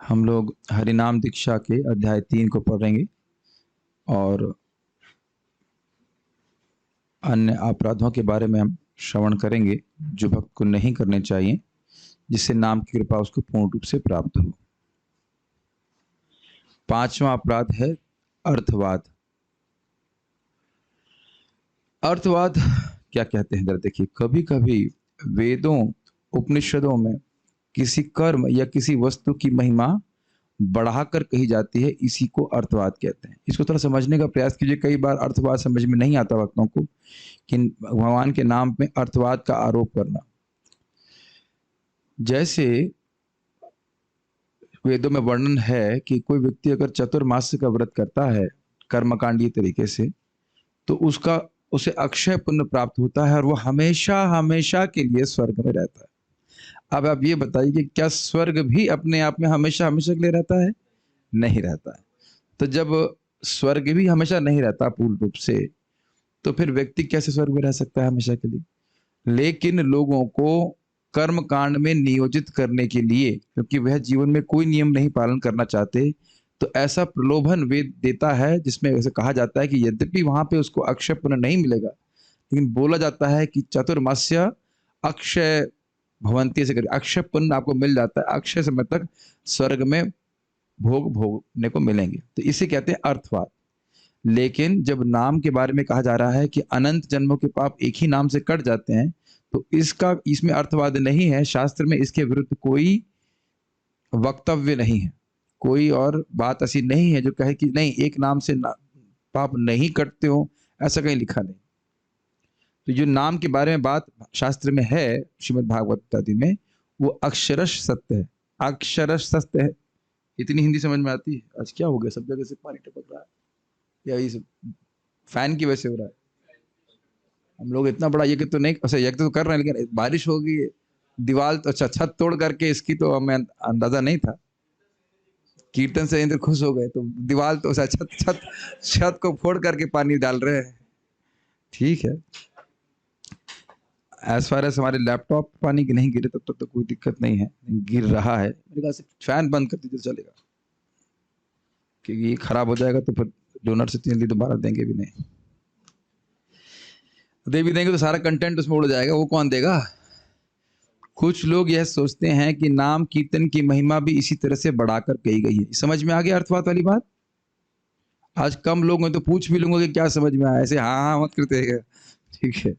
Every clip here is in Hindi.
हम लोग हरिनाम दीक्षा के अध्याय 3 को पढ़ेंगे और अन्य अपराधों के बारे में हम श्रवण करेंगे जो भक्त को नहीं करने चाहिए, जिससे नाम की कृपा उसको पूर्ण रूप से प्राप्त हो। 5वां अपराध है अर्थवाद। अर्थवाद क्या कहते हैं, जरा देखिए। कभी कभी वेदों उपनिषदों में किसी कर्म या किसी वस्तु की महिमा बढ़ाकर कही जाती है, इसी को अर्थवाद कहते हैं। इसको थोड़ा समझने का प्रयास कीजिए। कई बार अर्थवाद समझ में नहीं आता भक्तों को कि भगवान के नाम में अर्थवाद का आरोप करना। जैसे वेदों में वर्णन है कि कोई व्यक्ति अगर चतुर्मास का व्रत करता है कर्मकांडीय तरीके से, तो उसे अक्षय पुण्य प्राप्त होता है और वो हमेशा हमेशा के लिए स्वर्ग में रहता है। अब आप ये बताइए कि क्या स्वर्ग भी अपने आप में हमेशा हमेशा के लिए रहता है? नहीं रहता है। तो जब स्वर्ग भी हमेशा नहीं रहता पूर्ण रूप से, तो फिर व्यक्ति कैसे स्वर्ग में रह सकता है हमेशा के लिए? लेकिन लोगों को कर्म कांड में नियोजित करने के लिए, क्योंकि वह जीवन में कोई नियम नहीं पालन करना चाहते, तो ऐसा प्रलोभन वेद देता है जिसमें ऐसे कहा जाता है कि यद्यपि वहां पे उसको अक्षय पुण्य नहीं मिलेगा, लेकिन बोला जाता है कि चतुर्मास्य अक्षय भवंती से करके अक्षय पुण्य आपको मिल जाता है, अक्षय समय तक स्वर्ग में भोग भोगने को मिलेंगे। तो इसे कहते हैं अर्थवाद। लेकिन जब नाम के बारे में कहा जा रहा है कि अनंत जन्मों के पाप एक ही नाम से कट जाते हैं, तो इसमें अर्थवाद नहीं है। शास्त्र में इसके विरुद्ध कोई वक्तव्य नहीं है, कोई और बात ऐसी नहीं है जो कहे कि नहीं, एक नाम से पाप नहीं कटते हो, ऐसा कहीं लिखा नहीं। तो जो नाम के बारे में बात शास्त्र में है श्रीमद् भागवत आदि में, वो अक्षरश सत्य है, अक्षरश सत्य है। इतनी हिंदी समझ में आती है? आज क्या हो गया, सब जगह से पानी टपक रहा है, या ये सब फैन की वजह से हो रहा है? हम लोग इतना बड़ा यज्ञ तो नहीं, अच्छा यज्ञ तो कर रहे हैं, लेकिन बारिश होगी, दीवार तो अच्छा छत तोड़ करके, इसकी तो हमें अंदाजा नहीं था। कीर्तन से इंद्र खुश हो गए, तो दीवार तो छत छत छत को फोड़ करके पानी डाल रहे हैं। ठीक है, एज फार एज हमारे लैपटॉप पानी की नहीं गिरे तब तक तो कोई दिक्कत नहीं है। गिर रहा है, मेरे ख्याल से फैन बंद कर दीजिए चलेगा, क्योंकि ये खराब हो जाएगा तो फिर डोनर से जल्दी दोबारा देंगे भी नहीं। दे भी देंगे तो सारा कंटेंट उसमें उड़ जाएगा, वो कौन देगा? कुछ लोग यह सोचते हैं कि नाम कीर्तन की महिमा भी इसी तरह से बढ़ाकर कही गई है। समझ में आ गया अर्थवाद वाली बात? आज कम लोग हैं तो पूछ भी लूंगा कि क्या समझ में आया, ऐसे हाँ हाँ मत करते हैं। ठीक है,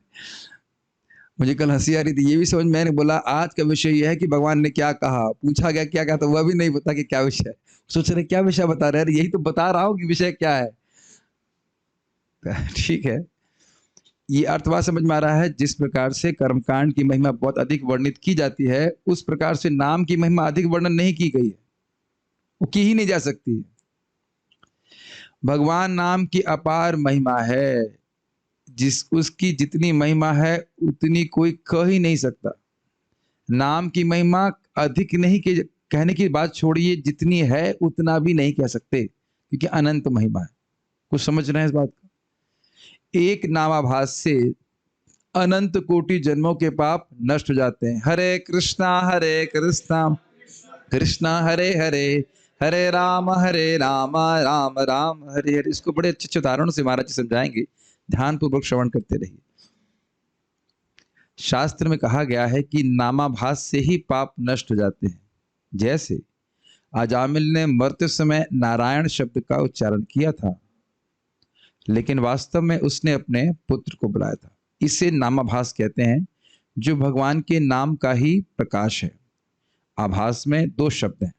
मुझे कल हंसी आ रही थी, ये भी समझ, मैंने बोला आज का विषय यह है कि भगवान ने क्या कहा, पूछा गया क्या कहा, तो वह भी नहीं पता कि क्या विषय है। सोच रहे क्या विषय बता रहे हैं, यही तो बता रहा हूं कि विषय क्या है। ठीक है, ये अर्थवाद समझ में आ रहा है। जिस प्रकार से कर्मकांड की महिमा बहुत अधिक वर्णित की जाती है, उस प्रकार से नाम की महिमा अधिक वर्णन नहीं की गई है, वो की ही नहीं जा सकती। भगवान नाम की अपार महिमा है, उसकी जितनी महिमा है उतनी कोई कह ही नहीं सकता। नाम की महिमा अधिक नहीं के कहने की बात छोड़िए, जितनी है उतना भी नहीं कह सकते, क्योंकि अनंत महिमा है। कुछ समझ रहे हैं इस बात को? एक नामाभास से अनंत कोटि जन्मों के पाप नष्ट हो जाते हैं। हरे कृष्णा कृष्णा हरे हरे, हरे राम राम राम हरे हरे। इसको बड़े अच्छे अच्छे उदाहरणों से महाराज जी समझाएंगे, ध्यान पूर्वक श्रवण करते रहिए। शास्त्र में कहा गया है कि नामाभास से ही पाप नष्ट हो जाते हैं। जैसे अजामिल ने मरते समय नारायण शब्द का उच्चारण किया था, लेकिन वास्तव में उसने अपने पुत्र को बुलाया था। इसे नामाभास कहते हैं, जो भगवान के नाम का ही प्रकाश है। आभास में दो शब्द हैं,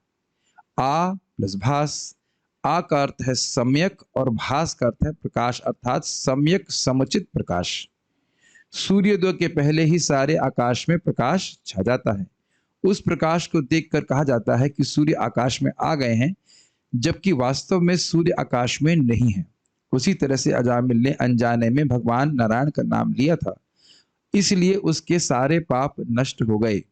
आ प्लस भास। आ का अर्थ है सम्यक और भास का अर्थ है प्रकाश, अर्थात सम्यक समुचित प्रकाश। सूर्योदय के पहले ही सारे आकाश में प्रकाश छा जाता है। उस प्रकाश को देखकर कहा जाता है कि सूर्य आकाश में आ गए हैं, जबकि वास्तव में सूर्य आकाश में नहीं है। उसी तरह से अजामिल ने अनजाने में भगवान नारायण का नाम लिया था, इसलिए उसके सारे पाप नष्ट हो गए।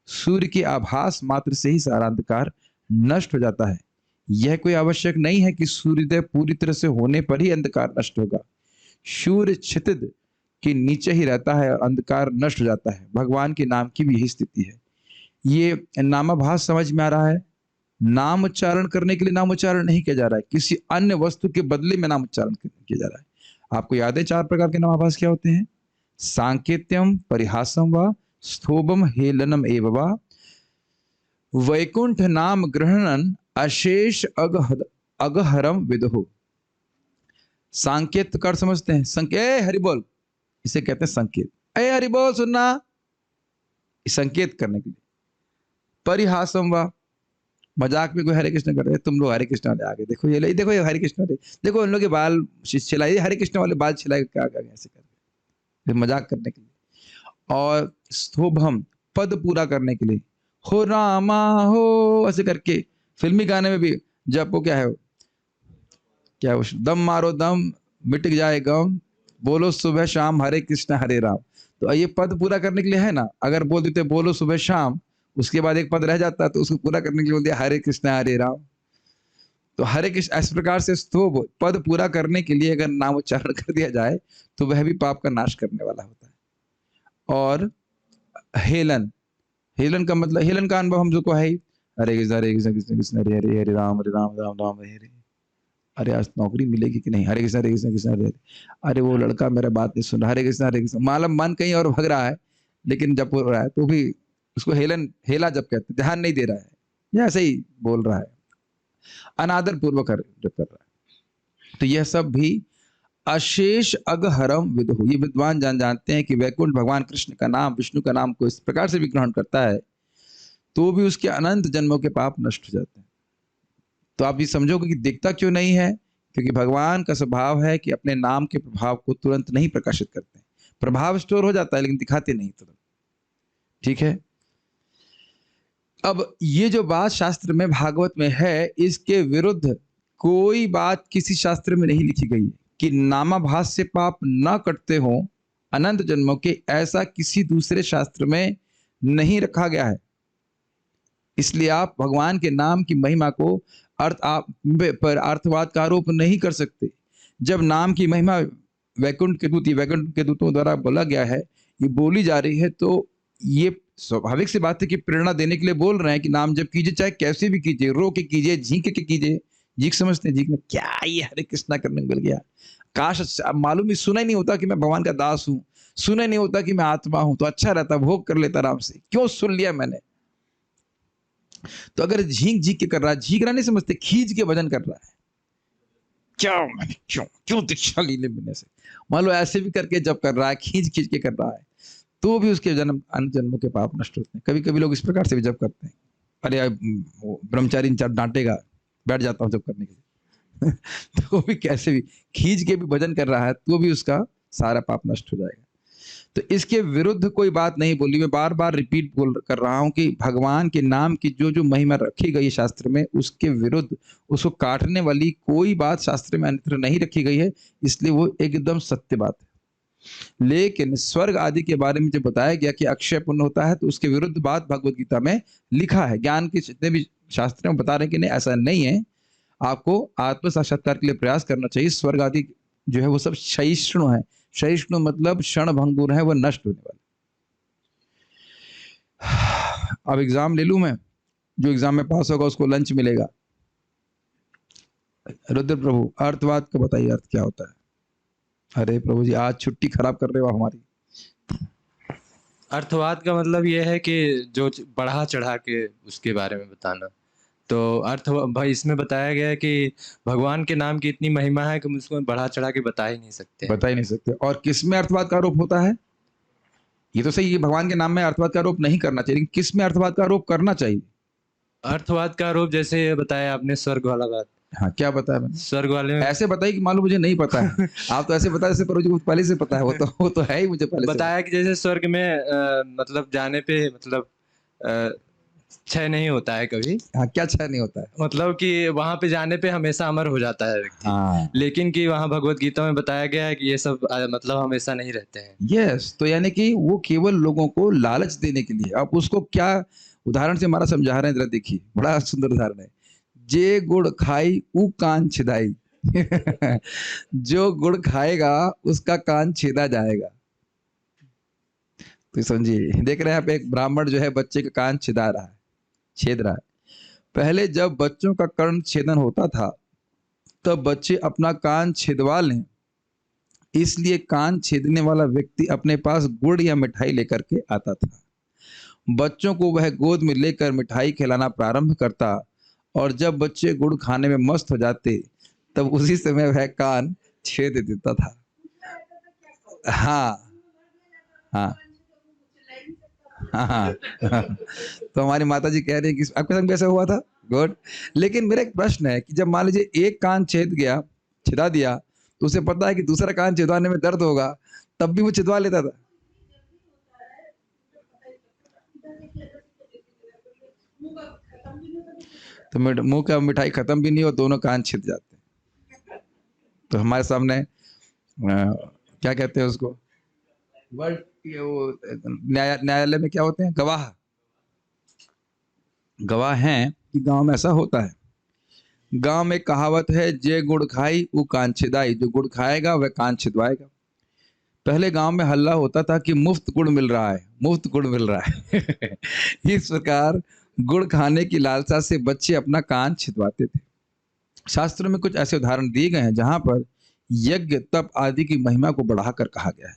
सूर्य के आभास मात्र से ही सारा अंधकार नष्ट हो जाता है। यह कोई आवश्यक नहीं है कि सूर्योदय पूरी तरह से होने पर ही अंधकार नष्ट होगा। सूर्य क्षितिज के नीचे ही रहता है और अंधकार नष्ट हो जाता है। भगवान के नाम की भी यही स्थिति है। ये नामाभास समझ में आ रहा है? नाम उच्चारण करने के लिए नाम उच्चारण नहीं किया जा रहा है, किसी अन्य वस्तु के बदले में नाम उच्चारण किया जा रहा है। आपको याद है 4 प्रकार के नामाभास क्या होते हैं? सांकेत्यम, परिहासम व स्थोभम, हेलनम एव वा, वैकुंठ नाम ग्रहणन, अशेष अगहरम विदुः। सांकेत कर समझते हैं? संकेत, हरि बोल, इसे कहते हैं संकेत। ए हरि बोल सुनना, संकेत करने के लिए। परिहासम वा, मजाक में कोई हरे कृष्ण कर रहे हैं, तुम लोग हरे कृष्ण वाले आगे देखो, ये देखो ये हरे कृष्ण वाले, देखो उन लोग के बाल छिलाए, हरे कृष्ण वाले बाल छिलाए क्या क्या ऐसे कर रहे, मजाक करने के लिए। और स्तोभम, पद पूरा करने के लिए, हो रामा हो ऐसे करके। फिल्मी गाने में भी जब वो क्या है दम मारो दम मिट जाए गम, बोलो सुबह शाम हरे कृष्ण हरे राम। तो ये पद पूरा करने के लिए है ना, अगर बोल देते बोलो सुबह शाम, उसके बाद एक पद रह जाता तो उसको पूरा करने के लिए बोल दिया हरे कृष्ण हरे राम। तो हरे कृष्ण इस प्रकार से स्तोभ, पद पूरा करने के लिए अगर नाम उच्चारण कर दिया जाए तो वह भी पाप का नाश करने वाला होता है। और हेलन, हेलन का मतलब, हेलन का अनुभव हम जो को है ही, हरे कृष्ण कृष्ण कृष्ण हरे हरे, हरे राम राम राम हरे हरे। अरे आज नौकरी मिलेगी कि नहीं, हरे कृष्ण कृष्ण हरे हरे। अरे वो लड़का मेरा बात नहीं सुन रहा, हरे कृष्ण। मालूम मन कहीं और भग रहा है, लेकिन जब हो रहा है तो भी उसको हेलन, हेला जब कहते, ध्यान नहीं दे रहा है, या ऐसे ही बोल रहा है, अनादर पूर्वक जब कर रहा है। तो यह सब भी अशेष अगहरम विदुः। ये विद्वान जानते हैं कि वैकुंठ भगवान कृष्ण का नाम, विष्णु का नाम को इस प्रकार से भी ग्रहण करता है तो भी उसके अनंत जन्मों के पाप नष्ट हो जाते हैं। तो आप ये समझोगे कि दिखता क्यों नहीं है, क्योंकि भगवान का स्वभाव है कि अपने नाम के प्रभाव को तुरंत नहीं प्रकाशित करते हैं। प्रभाव स्टोर हो जाता है लेकिन दिखाते नहीं तुरंत। ठीक है, अब ये जो बात शास्त्र में, भागवत में है, इसके विरुद्ध कोई बात किसी शास्त्र में नहीं लिखी गई है कि नामाभास से पाप न कटते हो अनंत जन्मों के, ऐसा किसी दूसरे शास्त्र में नहीं रखा गया है। इसलिए आप भगवान के नाम की महिमा को पर अर्थवाद का आरोप नहीं कर सकते। जब नाम की महिमा वैकुंठ के दूतों द्वारा बोला गया है, ये बोली जा रही है, तो ये स्वाभाविक सी बात है कि प्रेरणा देने के लिए बोल रहे हैं कि नाम जब कीजिए, चाहे कैसे भी कीजिए, रो के कीजिए, झींक के कीजिए। झींक समझते हैं, झींक में क्या ये हरे कृष्णा करने मिल गया, काश मालूम ही सुना ही नहीं होता कि मैं भगवान का दास हूं, सुना ही नहीं होता कि मैं आत्मा हूं, तो अच्छा रहता, भोग कर लेता आराम से, क्यों सुन लिया मैंने। तो अगर झींक झींक के कर रहा है, झींक रहा नहीं समझते, खींच के भजन कर रहा है, क्यों दीक्षा लीले मिलने से, मान लो ऐसे भी करके जब कर रहा है, खींच खींच के कर रहा है, तो भी उसके जन्म अन्य जन्मों के पाप नष्ट होते हैं। कभी कभी लोग इस प्रकार से भी जब करते हैं, अरे ब्रह्मचारी डांटेगा, बैठ जाता हूँ जब करने के लिए तो भी कैसे भी खींच के भी भजन कर रहा है तो भी उसका सारा पाप नष्ट हो जाएगा। तो इसके विरुद्ध कोई बात नहीं बोली। मैं बार बार रिपीट कर रहा हूं कि भगवान के नाम की जो जो महिमा रखी गई है शास्त्र में, उसके विरुद्ध, उसको काटने वाली कोई बात शास्त्र में अन्यत्र नहीं रखी गई है, इसलिए वो एकदम सत्य बात है। लेकिन स्वर्ग आदि के बारे में जब बताया गया कि अक्षय पुण्य होता है, तो उसके विरुद्ध बात भगवत गीता में लिखा है। ज्ञान के जितने भी शास्त्र में बता रहे हैं कि नहीं ऐसा नहीं है, आपको आत्म साक्षात्कार के लिए प्रयास करना चाहिए। स्वर्ग आदि जो है वो सब क्षयिष्णु है। क्षयिष्णु मतलब क्षण भंगुर है, वो नष्ट होने वाला। अब एग्जाम ले लूं मैं, जो एग्जाम में पास होगा उसको लंच मिलेगा। रुद्र प्रभु अर्थवाद का बताइए, अर्थ क्या होता है? अरे प्रभु जी आज छुट्टी खराब कर रहे हो हमारी। अर्थवाद का मतलब ये है कि जो बढ़ा चढ़ा के उसके बारे में बताना। तो अर्थ भाई इसमें बताया गया है कि भगवान के नाम की इतनी महिमा है कि हम उसको बढ़ा चढ़ा के बता ही नहीं सकते। बता ही नहीं सकते। और किस में अर्थवाद का आरोप होता है? ये तो सही है, भगवान के नाम में अर्थवाद का आरोप नहीं करना चाहिए, लेकिन किस में अर्थवाद का आरोप करना चाहिए? अर्थवाद का आरोप जैसे बताया आपने स्वर्ग वाला बात। हाँ क्या बताया मैंने? स्वर्ग वाले में ऐसे बताइए कि मालूम मुझे नहीं पता है आप तो ऐसे बता जैसे पर मुझे पहले से पता है। वो तो है ही, मुझे पहले बताया कि जैसे स्वर्ग में मतलब जाने पे मतलब क्षय नहीं होता है कभी। हाँ क्या क्षय नहीं होता है? मतलब कि वहां पे जाने पे हमेशा अमर हो जाता है व्यक्ति। हाँ। लेकिन कि वहां भगवत गीता में बताया गया है कि ये सब मतलब हमेशा नहीं रहते हैं। यस, तो यानी कि वो केवल लोगों को लालच देने के लिए। आप उसको क्या उदाहरण से हमारा समझा रहे हैं, जरा देखिए, बड़ा सुंदर उदाहरण है। जे गुड़ खाई ऊ कान छिदाई जो गुड़ खाएगा उसका कान छेदा जाएगा। तो समझिए, देख रहे हैं आप, एक ब्राह्मण जो है बच्चे का कान छिदा रहा है, छेद रहा है। पहले जब बच्चों का कर्ण छेदन होता था तब बच्चे अपना कान छिदवा लें, इसलिए कान छेदने वाला व्यक्ति अपने पास गुड़ या मिठाई लेकर के आता था। बच्चों को वह गोद में लेकर मिठाई खिलाना प्रारंभ करता और जब बच्चे गुड़ खाने में मस्त हो जाते तब उसी समय वह कान छेद देता था। हाँ हाँ हाँ हाँ। तो हमारी माता जी कह रही है कि आपके संग भी ऐसा हुआ था। गुड। लेकिन मेरा एक प्रश्न है कि जब मान लीजिए एक कान छिदा दिया, तो उसे पता है कि दूसरा कान छिदवाने में दर्द होगा, तब भी वो छिदवा लेता था। तो मुंह का मिठाई खत्म भी नहीं हो, दोनों कान छिद जाते। तो हमारे सामने क्या कहते हैं उसको, वर्ड, वो न्यायालय में क्या होते हैं, गवाह हैं कि गांव में ऐसा होता है। गांव में कहावत है, जे गुड़ खाई वो कान छिदाई, जो गुड़ खाएगा वह कान छिदवाएगा। पहले गांव में हल्ला होता था कि मुफ्त गुड़ मिल रहा है, मुफ्त गुड़ मिल रहा है। इस प्रकार गुड़ खाने की लालसा से बच्चे अपना कान छिदवाते थे। शास्त्रों में कुछ ऐसे उदाहरण दिए गए हैं जहां पर यज्ञ, तप आदि की महिमा को बढ़ाकर कहा गया है।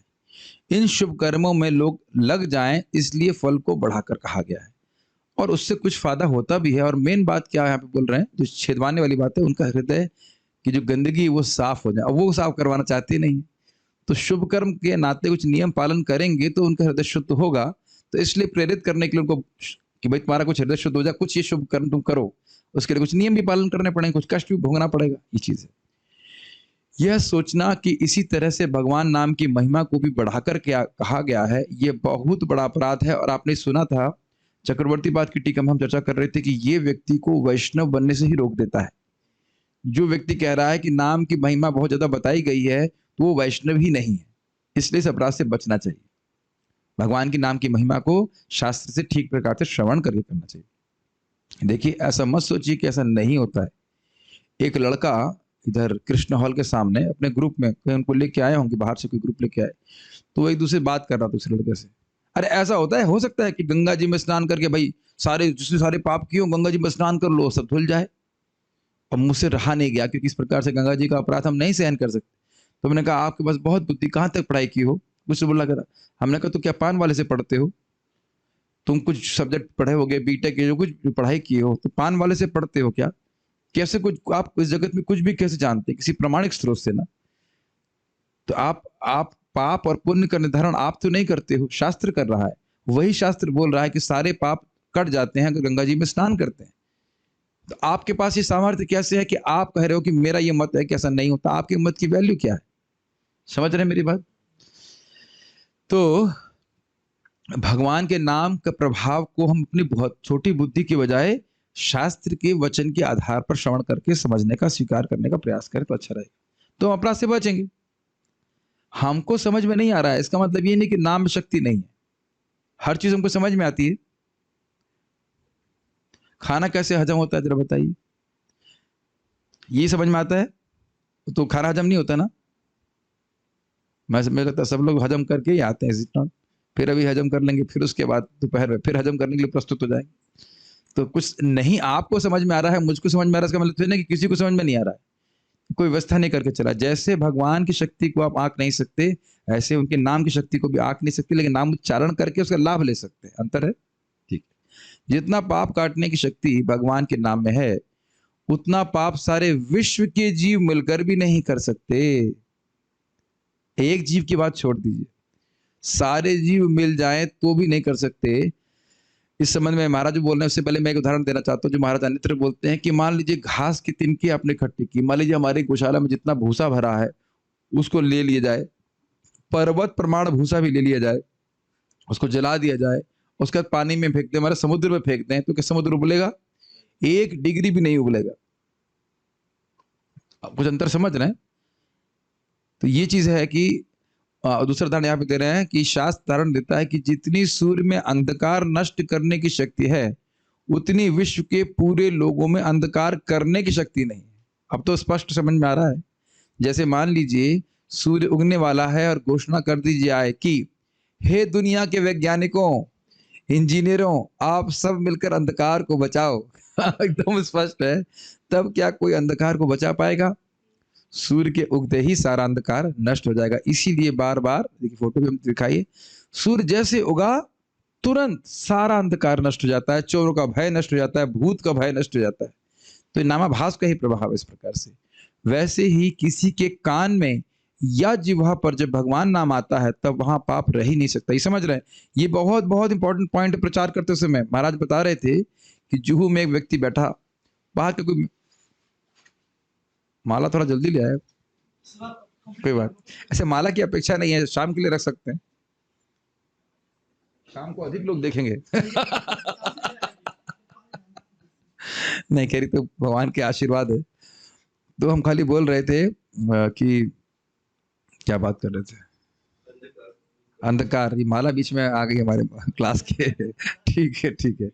इन शुभ कर्मों में लोग लग जाएं, इसलिए फल को बढ़ाकर कहा गया है और उससे कुछ फायदा होता भी है। और मेन बात क्या यहाँ पे बोल रहे हैं, जो छेदवाने वाली बात है, उनका हृदय की जो गंदगी वो साफ हो जाए। अब वो साफ करवाना चाहते नहीं, तो शुभ कर्म के नाते कुछ नियम पालन करेंगे तो उनका हृदय शुद्ध होगा। तो इसलिए प्रेरित करने के लिए उनको कि भाई तुम्हारा कुछ हृदय शुद्ध हो जाए, कुछ ये शुभ कर्म तुम करो, उसके लिए कुछ नियम भी पालन करने पड़ेंगे, कुछ कष्ट भी भोगना पड़ेगा। ये चीज है। यह सोचना कि इसी तरह से भगवान नाम की महिमा को भी बढ़ाकर क्या कहा गया है, ये बहुत बड़ा अपराध है। और आपने सुना था चक्रवर्ती बात की टीका में हम चर्चा कर रहे थे कि ये व्यक्ति को वैष्णव बनने से ही रोक देता है। जो व्यक्ति कह रहा है कि नाम की महिमा बहुत ज्यादा बताई गई है तो वो वैष्णव ही नहीं है, इसलिए इस अपराध से बचना चाहिए। भगवान की नाम की महिमा को शास्त्र से ठीक प्रकार से श्रवण करके करना चाहिए। देखिए, ऐसा मत सोचिए कि ऐसा नहीं होता है। एक लड़का इधर कृष्ण हॉल के सामने अपने ग्रुप में, उनको लेके आए होंगे बाहर से, कोई ग्रुप लेके आए, तो वो एक दूसरे बात कर रहा था दूसरे लड़के से। अरे ऐसा होता है, हो सकता है कि गंगा जी में स्नान करके भाई जिसने सारे पाप किए गंगा जी में स्नान कर लो, सब धुल जाए। और मुझसे रहा नहीं गया, क्योंकि इस प्रकार से गंगा जी का अपराध हम नहीं सहन कर सकते। तो मैंने कहा आपके पास बहुत बुद्धि, कहाँ तक पढ़ाई की हो? मुझसे बोला करा। हमने कहा तो क्या पान वाले से पढ़ते हो? तुम कुछ सब्जेक्ट पढ़े होगे, बीटेक के जो कुछ पढ़ाई किए हो, तो पान वाले से पढ़ते हो क्या? कैसे कुछ आप इस जगत में कुछ भी कैसे जानते? किसी प्रमाणिक स्रोत से ना। तो आप पाप और पुण्य का निर्धारण आप तो नहीं करते हो, शास्त्र कर रहा है। वही शास्त्र बोल रहा है कि सारे पाप कट जाते हैं अगर गंगा जी में स्नान करते हैं। तो आपके पास ये सामर्थ्य कैसे है कि आप कह रहे हो कि मेरा ये मत है कि ऐसा नहीं होता? आपके मत की वैल्यू क्या है? समझ रहे हैं मेरी बात? तो भगवान के नाम का प्रभाव को हम अपनी बहुत छोटी बुद्धि की बजाय शास्त्र के वचन के आधार पर श्रवण करके समझने का, स्वीकार करने का प्रयास करें तो अच्छा रहेगा, तो हम अपराध से बचेंगे। हमको समझ में नहीं आ रहा है, इसका मतलब ये नहीं कि नाम में शक्ति नहीं है। हर चीज हमको समझ में आती है। खाना कैसे हजम होता है जरा बताइए? ये समझ में आता है तो खाना हजम नहीं होता ना। मुझे लगता है सब लोग हजम करके ही आते हैं, फिर अभी हजम कर लेंगे, फिर उसके बाद दोपहर में फिर हजम करने के लिए प्रस्तुत हो जाएंगे। तो कुछ नहीं आपको समझ में आ रहा है, मुझको समझ में आ रहा है, इसका मतलब नहीं कि किसी को समझ में नहीं आ रहा है। कोई व्यवस्था नहीं करके चला। जैसे भगवान की शक्ति को आप आंक नहीं सकते, ऐसे उनके नाम की शक्ति को भी आंक नहीं सकते, लेकिन नाम उच्चारण करके उसका लाभ ले सकते हैं। अंतर है, ठीक है। जितना पाप काटने की शक्ति भगवान के नाम में है, उतना पाप सारे विश्व के जीव मिलकर भी नहीं कर सकते। एक जीव की बात छोड़ दीजिए, सारे जीव मिल जाएं तो भी नहीं कर सकते। इस संबंध में महाराज जो बोल रहे हैं उससे पहले मैं एक उदाहरण देना चाहता हूँ। जो महाराज अन्यत्र बोलते हैं कि मान लीजिए घास की तिनकी आपने इकट्ठी की, मान लीजिए हमारे गौशाला में जितना भूसा भरा है उसको ले लिया जाए, पर्वत प्रमाण भूसा भी ले लिया जाए, उसको जला दिया जाए, उसके बाद पानी में फेंक दें, हमारे समुद्र में फेंक दें, तो क्या समुद्र उबलेगा? 1 डिग्री भी नहीं उबलेगा। कुछ अंतर समझ रहे हैं? तो ये चीज है कि दूसरा उदाहरण यहाँ पे दे रहे हैं कि शास्त्र उदाहरण देता है कि जितनी सूर्य में अंधकार नष्ट करने की शक्ति है, उतनी विश्व के पूरे लोगों में अंधकार करने की शक्ति नहीं। अब तो स्पष्ट समझ में आ रहा है। जैसे मान लीजिए सूर्य उगने वाला है और घोषणा कर दी जाए कि हे दुनिया के वैज्ञानिकों, इंजीनियरों, आप सब मिलकर अंधकार को बचाओ। एकदम स्पष्ट है। तब क्या कोई अंधकार को बचा पाएगा? सूर्य के उगते ही सारा अंधकार नष्ट हो जाएगा। इसीलिए बार-बार देखिए फोटो भी हम दिखाइए, सूर्य जैसे उगा तुरंत सारा अंधकार नष्ट हो जाता है, चोरों का भय नष्ट हो जाता है, भूत का भय नष्ट हो जाता है। तो ये नामाभास का ही प्रभाव है इस प्रकार से। वैसे ही किसी के कान में या जिह्वा पर जब भगवान नाम आता है तब वहाँ पाप रह ही नहीं सकता। ये समझ रहे हैं? ये बहुत-बहुत इंपॉर्टेंट पॉइंट प्रचार करते समय महाराज बता रहे थे कि जुहू में एक व्यक्ति बैठा, बाहर का कोई माला थोड़ा जल्दी ले आए। कोई बात ऐसे माला की अपेक्षा नहीं है, शाम के लिए रख सकते हैं। शाम को अधिक लोग देखेंगे। नहीं कह रही तो भगवान के आशीर्वाद है। तो हम खाली बोल रहे थे कि क्या बात कर रहे थे? अंधकार। ये माला बीच में आ गई हमारे क्लास के। ठीक है, ठीक है।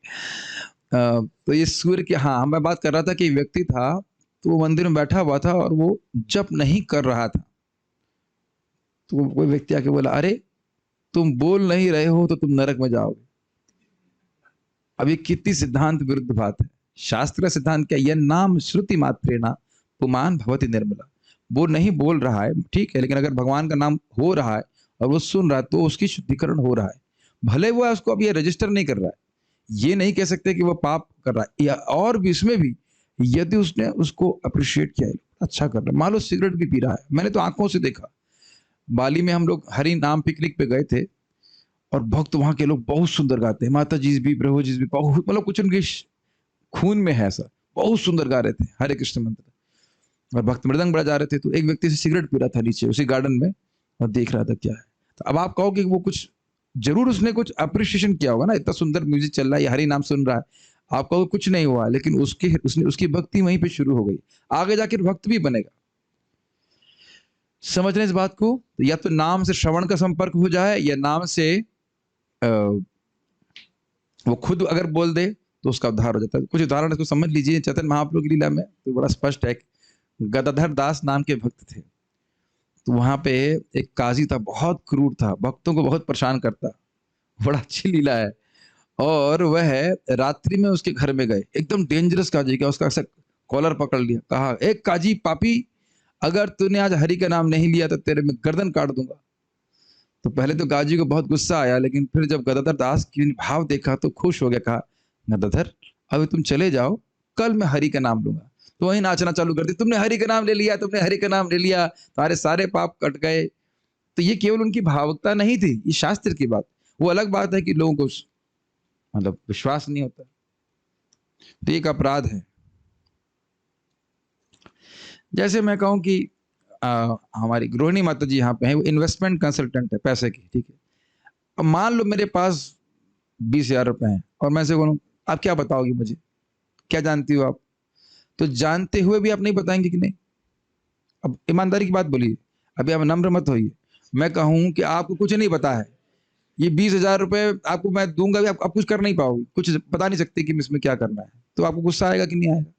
तो ये सूर्य के हाँ, मैं बात कर रहा था कि व्यक्ति था, तो वो मंदिर में बैठा हुआ था और वो जप नहीं कर रहा था। तो कोई व्यक्ति आके बोला, "अरे! तुम बोल नहीं रहे हो तो तुम नरक में जाओगे।" अब ये कितनी सिद्धांत विरुद्ध बात है। शास्त्र का सिद्धांत क्या है? यह नाम श्रुति मात्रेण पुमान् भवति निर्मला। वो नहीं बोल रहा है, ठीक है, लेकिन अगर भगवान का नाम हो रहा है और वो सुन रहा है तो उसकी शुद्धिकरण हो रहा है। भले वो उसको अब ये रजिस्टर नहीं कर रहा है, ये नहीं कह सकते कि वो पाप कर रहा है, या और भी इसमें भी यदि उसने उसको अप्रिशिएट किया है, अच्छा कर रहा है। मान लो सिगरेट भी पी रहा है, मैंने तो आंखों से देखा। बाली में हम लोग हरि नाम पिकनिक पे गए थे और भक्त वहां के लोग बहुत सुंदर गाते हैं, माता जी भी, प्रभु जी भी, बहुत मतलब कुछ उनके खून में है ऐसा, बहुत सुंदर गा रहे थे हरे कृष्ण मंत्र। और भक्त मृदंग बजा रहे थे, तो एक व्यक्ति से सिगरेट पी रहा था नीचे उसी गार्डन में और देख रहा था क्या है। तो अब आप कहो कि वो कुछ जरूर उसने कुछ अप्रिशिएशन किया होगा ना, इतना सुंदर म्यूजिक चल रहा है, हरि नाम सुन रहा है, आप कहो कुछ नहीं हुआ, लेकिन उसने उसकी भक्ति वहीं पे शुरू हो गई, आगे जाकर भक्त भी बनेगा। समझ रहे हैं इस बात को? तो या तो नाम से श्रवण का संपर्क हो जाए, या नाम से वो खुद अगर बोल दे तो उसका उद्धार हो जाता है। कुछ उदाहरण इसको समझ लीजिए। चैतन्य महाप्रभु की लीला में तो बड़ा स्पष्ट है। गदाधर दास नाम के भक्त थे, तो वहां पे एक काजी था, बहुत क्रूर था, भक्तों को बहुत परेशान करता। बड़ा अच्छी लीला है। और वह रात्रि में उसके घर में गए, एकदम डेंजरस काजी का, उसका ऐसा कॉलर पकड़ लिया, कहा, एक काजी पापी, अगर तूने आज हरि का नाम नहीं लिया तो तेरे में गर्दन काट दूंगा। तो पहले तो काजी को बहुत गुस्सा आया, लेकिन फिर जब गदाधर दास की भाव देखा तो खुश हो गया। कहा, गदाधर अभी तुम चले जाओ, कल मैं हरि का नाम लूंगा। तो वही नाचना चालू कर दी, तुमने हरि का नाम ले लिया, तुमने हरि का नाम ले लिया, तुम्हारे सारे पाप कट गए। तो ये केवल उनकी भावुकता नहीं थी, ये शास्त्र की बात। वो अलग बात है कि लोगों को मतलब विश्वास नहीं होता, तो एक अपराध है। जैसे मैं कहूं कि हमारी गृहिणी माता जी यहाँ पे है, वो इन्वेस्टमेंट कंसल्टेंट है पैसे की, ठीक है। अब मान लो मेरे पास 20,000 रुपए हैं और मैं से बोलूं, आप क्या बताओगी मुझे, क्या जानती हो आप? तो जानते हुए भी आप नहीं बताएंगे कि नहीं? अब ईमानदारी की बात बोलिए, अभी आप नम्र मत होइए। मैं कहूं कि आपको कुछ नहीं पता है, ये 20,000 रुपए आपको मैं दूंगा भी, आप कुछ कर नहीं पाओगे, कुछ बता नहीं सकते कि इसमें क्या करना है, तो आपको गुस्सा आएगा कि नहीं आएगा?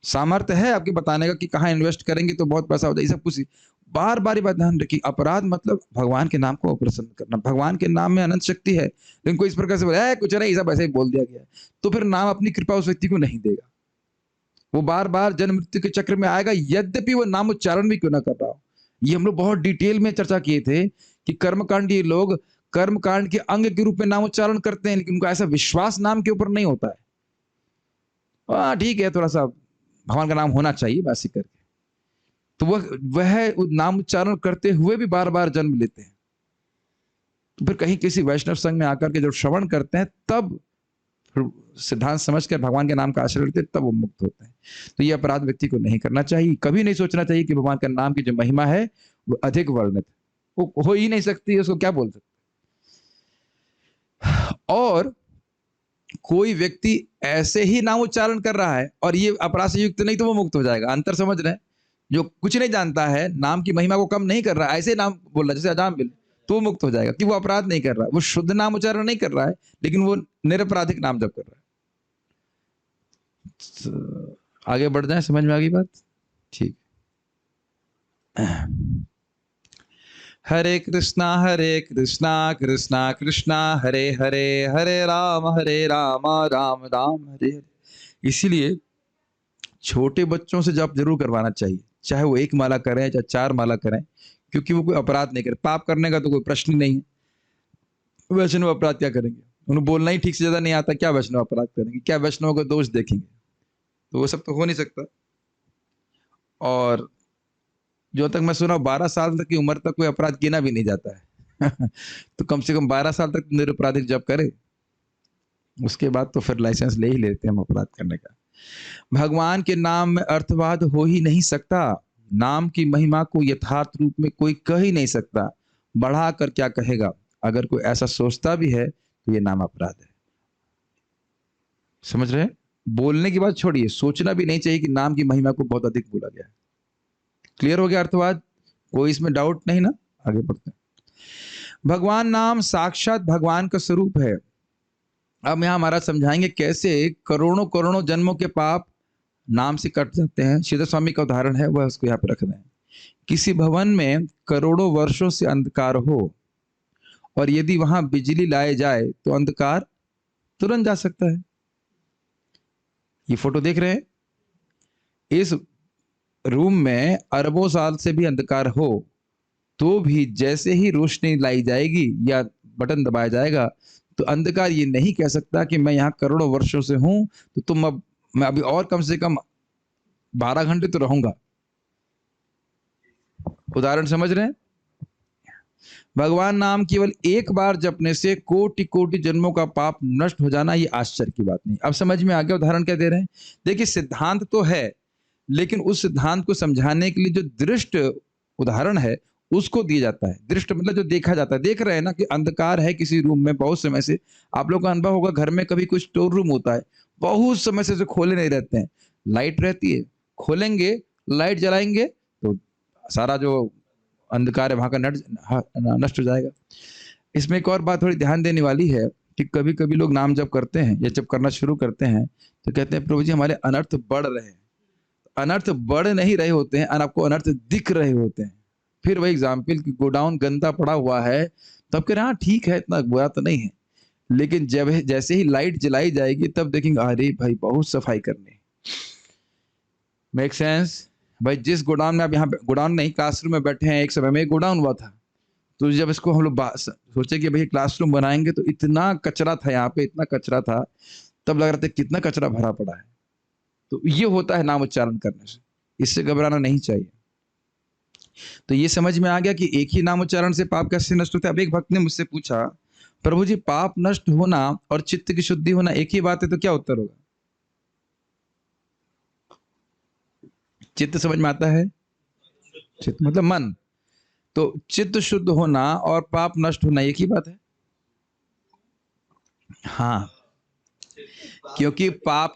सामर्थ्य है आपके बताने का कि कहाँ इन्वेस्ट करेंगे तो बहुत पैसा हो जाए, सब कुछ। बार बार ये बात ध्यान रखिए, अपराध मतलब भगवान के नाम को अप्रसन्न करना। भगवान के नाम में अनंत शक्ति है, लेकिन कोई इस प्रकार से बोले कुछ नहीं, सब ऐसे ही बोल दिया गया है, तो फिर नाम अपनी कृपा उस व्यक्ति को नहीं देगा। वो बार बार जन्म मृत्यु के चक्र में आएगा, यद्यपि वो नाम उच्चारण भी क्यों ना कर रहा हो। ये हम लोग बहुत डिटेल में चर्चा किए थे कि कर्मकांडी लोग कर्मकांड के अंग के रूप में नाम उच्चारण करते हैं, लेकिन उनका ऐसा विश्वास नाम के ऊपर नहीं होता है। हाँ ठीक है, थोड़ा सा भगवान का नाम होना चाहिए वैसे करके, तो वह नाम उच्चारण करते हुए भी बार बार जन्म लेते हैं। तो फिर कहीं किसी वैष्णव संघ में आकर के जब श्रवण करते हैं, तब सिद्धांत समझकर भगवान के नाम का आश्रय लेते हैं, तब वो मुक्त होते हैं। तो ये अपराध व्यक्ति को नहीं करना चाहिए। कभी नहीं सोचना चाहिए कि भगवान का नाम की जो महिमा है वो अधिक वर्णित, वो हो ही नहीं सकती, उसको क्या बोल सकते। और कोई व्यक्ति ऐसे ही नाम उच्चारण कर रहा है और ये अपराध से युक्त नहीं, तो वो मुक्त हो जाएगा। अंतर समझ रहे हैं? जो कुछ नहीं जानता है, नाम की महिमा को कम नहीं कर रहा है, ऐसे नाम बोल रहा है जैसे अजाम बिल, तो वो मुक्त हो जाएगा कि वो अपराध नहीं कर रहा है, वो शुद्ध नाम उच्चारण नहीं कर रहा है, लेकिन वो निरपराधिक नाम जप कर रहा है। तो आगे बढ़ जाए, समझ में आ गई बात? ठीक। हरे कृष्णा कृष्णा कृष्णा हरे हरे, हरे राम राम राम हरे हरे। इसीलिए छोटे बच्चों से जप जरूर करवाना चाहिए, चाहे वो 1 माला करें चाहे 4 माला करें, क्योंकि वो कोई अपराध नहीं करे। पाप करने का तो कोई प्रश्न ही नहीं है। वैष्णव अपराध क्या करेंगे? उन्हें बोलना ही ठीक से ज्यादा नहीं आता, क्या वैष्णव अपराध करेंगे? क्या वैष्णव का दोष देखेंगे? तो वो सब तो हो नहीं सकता। और जो तक मैं सुना 12 साल तक की उम्र तक कोई अपराध गिना भी नहीं जाता है। तो कम से कम 12 साल तक निरपराधिक जप करे, उसके बाद तो फिर लाइसेंस ले ही लेते हैं हम अपराध करने का। भगवान के नाम में अर्थवाद हो ही नहीं सकता। नाम की महिमा को यथार्थ रूप में कोई कह ही नहीं सकता, बढ़ा कर क्या कहेगा। अगर कोई ऐसा सोचता भी है तो ये नाम अपराध है। समझ रहे हैं? बोलने की बात छोड़िए, सोचना भी नहीं चाहिए कि नाम की महिमा को बहुत अधिक बोला गया है। क्लियर हो गया अर्थवाद? कोई इसमें डाउट नहीं ना? आगे बढ़ते हैं। भगवान नाम साक्षात भगवान का स्वरूप है। अब यहां हमारा समझाएंगे कैसे करोड़ों करोड़ों जन्मों के पाप नाम से कट जाते हैं। श्रीधर स्वामी का उदाहरण है, वह उसको यहाँ पे रख रहे हैं। किसी भवन में करोड़ों वर्षों से अंधकार हो और यदि वहां बिजली लाए जाए तो अंधकार तुरंत जा सकता है। ये फोटो देख रहे हैं? इस रूम में अरबों साल से भी अंधकार हो तो भी जैसे ही रोशनी लाई जाएगी या बटन दबाया जाएगा तो अंधकार ये नहीं कह सकता कि मैं यहाँ करोड़ों वर्षों से हूं तो तुम अब मैं अभी और कम से कम 12 घंटे तो रहूंगा। उदाहरण समझ रहे हैं? भगवान नाम केवल एक बार जपने से कोटि कोटि जन्मों का पाप नष्ट हो जाना, ये आश्चर्य की बात नहीं। अब समझ में आ गया उदाहरण क्या दे रहे हैं? देखिए सिद्धांत तो है, लेकिन उस सिद्धांत को समझाने के लिए जो दृष्ट उदाहरण है उसको दिया जाता है। दृष्ट मतलब जो देखा जाता है। देख रहे हैं ना कि अंधकार है किसी रूम में बहुत समय से। आप लोग का अनुभव होगा, घर में कभी कुछ स्टोर रूम होता है, बहुत समय से खोले नहीं रहते हैं, लाइट रहती है, खोलेंगे लाइट जलाएंगे तो सारा जो अंधकार है वहां का नष्ट हो जाएगा। इसमें एक और बात थोड़ी ध्यान देने वाली है कि कभी कभी लोग नाम जप करते हैं या जब करना शुरू करते हैं तो कहते हैं प्रभु जी हमारे अनर्थ बढ़ रहे हैं। अनर्थ बढ़ नहीं रहे होते हैं, आपको अनर्थ दिख रहे होते हैं। फिर वही एग्जाम्पल कि गोडाउन गंदा पड़ा हुआ है, तब कह रहे हाँ ठीक है, इतना बुरा तो नहीं है, लेकिन जब जैसे ही लाइट जलाई जाएगी तब देखेंगे अरे भाई बहुत सफाई करनी। Make sense? भाई जिस गोडाउन में आप यहाँ गोडाउन नहीं क्लासरूम में बैठे हैं, एक समय में गोडाउन हुआ था, तो जब इसको हम लोग सोचे कि भाई क्लासरूम बनाएंगे तो इतना कचरा था यहाँ पे, इतना कचरा था, तब लग रहा था कितना कचरा भरा पड़ा है। तो ये होता है नाम उच्चारण करने से, इससे घबराना नहीं चाहिए। तो ये समझ में आ गया कि एक ही नाम उच्चारण से पाप कैसे नष्ट होता है। अब एक भक्त ने मुझसे पूछा प्रभु जी पाप नष्ट होना और चित्त की शुद्धि होना एक ही बात है, तो क्या उत्तर होगा? चित्त समझ में आता है? चित्त मतलब मन, तो चित्त शुद्ध होना और पाप नष्ट होना एक ही बात है। हाँ, क्योंकि पाप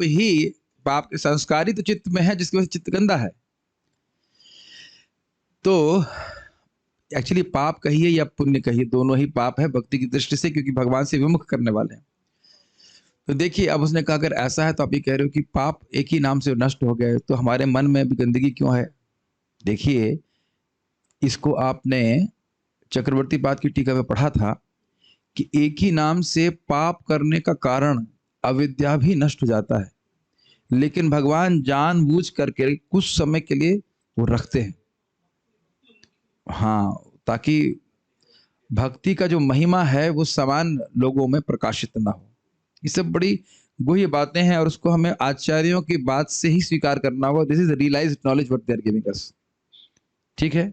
के संस्कारी तो चित्त में है, जिसकी वजह से चित्त गंदा है। तो एक्चुअली पाप कहिए या पुण्य कहिए, दोनों ही पाप है भक्ति की दृष्टि से, क्योंकि भगवान से विमुख करने वाले हैं। तो देखिए अब उसने कहा अगर ऐसा है तो आप ये कह रहे हो कि पाप एक ही नाम से नष्ट हो गए, तो हमारे मन में भी गंदगी क्यों है? देखिए इसको आपने चक्रवर्ती पाद की टीका में पढ़ा था कि एक ही नाम से पाप करने का कारण अविद्या भी नष्ट हो जाता है, लेकिन भगवान जानबूझ करके कुछ समय के लिए वो रखते हैं। हाँ, ताकि भक्ति का जो महिमा है वो समान लोगों में प्रकाशित ना हो। ये सब बड़ी गुह्य बातें हैं और उसको हमें आचार्यों की बात से ही स्वीकार करना होगा। This is realised knowledge what they are giving us. ठीक है?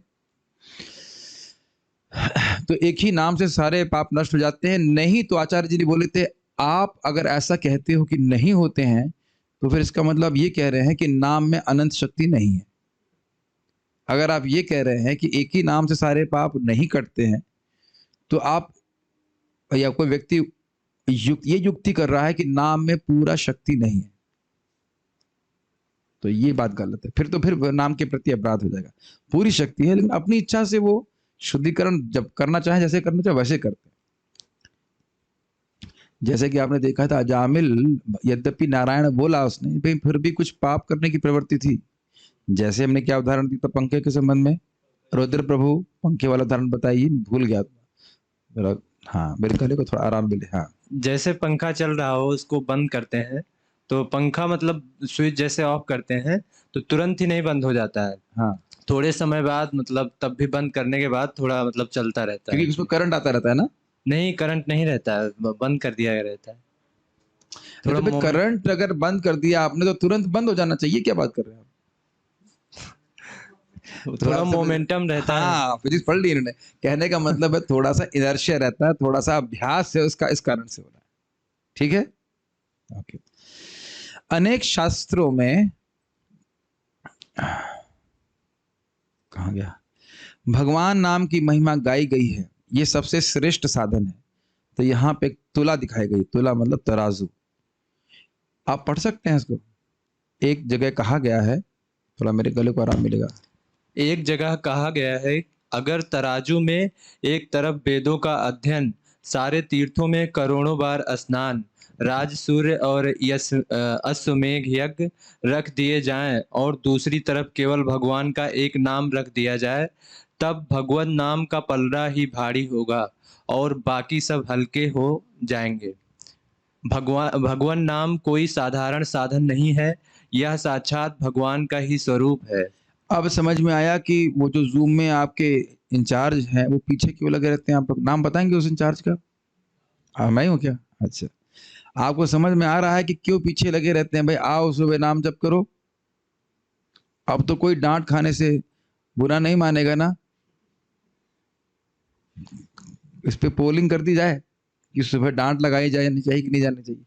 तो एक ही नाम से सारे पाप नष्ट हो जाते हैं। नहीं तो आचार्य जी ने बोले थे आप अगर ऐसा कहते हो कि नहीं होते हैं तो फिर इसका मतलब ये कह रहे हैं कि नाम में अनंत शक्ति नहीं है। अगर आप ये कह रहे हैं कि एक ही नाम से सारे पाप नहीं कटते हैं तो आप या कोई व्यक्ति ये युक्ति कर रहा है कि नाम में पूरा शक्ति नहीं है, तो ये बात गलत है। फिर नाम के प्रति अपराध हो जाएगा। पूरी शक्ति है, लेकिन अपनी इच्छा से वो शुद्धिकरण जब करना चाहे, जैसे करना चाहे वैसे करते हैं। जैसे कि आपने देखा था अजामिल, यद्यपि नारायण बोला उसने, फिर भी कुछ पाप करने की प्रवृत्ति थी। जैसे हमने क्या उदाहरण दिया था पंखे के संबंध में, रुद्र प्रभु पंखे वाला उदाहरण बताइए, भूल गया हाँ, मेरे गले को थोड़ा आराम मिले। हाँ, जैसे पंखा चल रहा हो उसको बंद करते हैं तो पंखा मतलब स्विच जैसे ऑफ करते हैं तो तुरंत ही नहीं बंद हो जाता है, हाँ, थोड़े समय बाद मतलब तब भी बंद करने के बाद थोड़ा मतलब चलता रहता क्योंकि है। उसमें करंट आता रहता है ना। नहीं, करंट नहीं रहता है, बंद कर दिया रहता है, नहीं थोड़ा तो भाई, मोमेंट। करंट अगर बंद कर दिया आपने तो तुरंत बंद हो जाना चाहिए, क्या बात कर रहे हैं आप? थोड़ा थोड़ा आप समझ। मोमेंटम रहता है। हाँ, फिजिक्स पढ़ ली इन्होंने। कहने का मतलब है थोड़ा सा इनर्शिया रहता है, थोड़ा सा अभ्यास है उसका, इस कारण से हो रहा है। ठीक है, ओके। अनेक शास्त्रों में, कहाँ गया, भगवान नाम की महिमा गाई गई है, ये सबसे श्रेष्ठ साधन है। तो यहाँ पे एक तुला दिखाई गई, तुला मतलब तराजू। आप पढ़ सकते हैं इसको। एक जगह कहा गया है, थोड़ा मेरे गले को आराम मिलेगा। एक जगह कहा गया है, अगर तराजू में एक तरफ वेदों का अध्ययन, सारे तीर्थों में करोड़ों बार स्नान, राज सूर्य और अश्वमेघ यज्ञ रख दिए जाएं और दूसरी तरफ केवल भगवान का एक नाम रख दिया जाए, तब भगवान नाम का पलड़ा ही भारी होगा और बाकी सब हल्के हो जाएंगे। भगवान नाम कोई साधारण साधन नहीं है, यह साक्षात भगवान का ही स्वरूप है। अब समझ में आया कि वो जो जूम में आपके इंचार्ज हैं वो पीछे क्यों लगे रहते हैं। आप नाम बताएंगे उस इंचार्ज का? मैं ही हूँ क्या? अच्छा, आपको समझ में आ रहा है कि क्यों पीछे लगे रहते हैं? भाई आओ सुबह नाम जप करो। अब तो कोई डांट खाने से बुरा नहीं मानेगा ना। इस पे पोलिंग कर दी जाए कि सुबह डांट लगाई जानी चाहिए कि नहीं जानी चाहिए।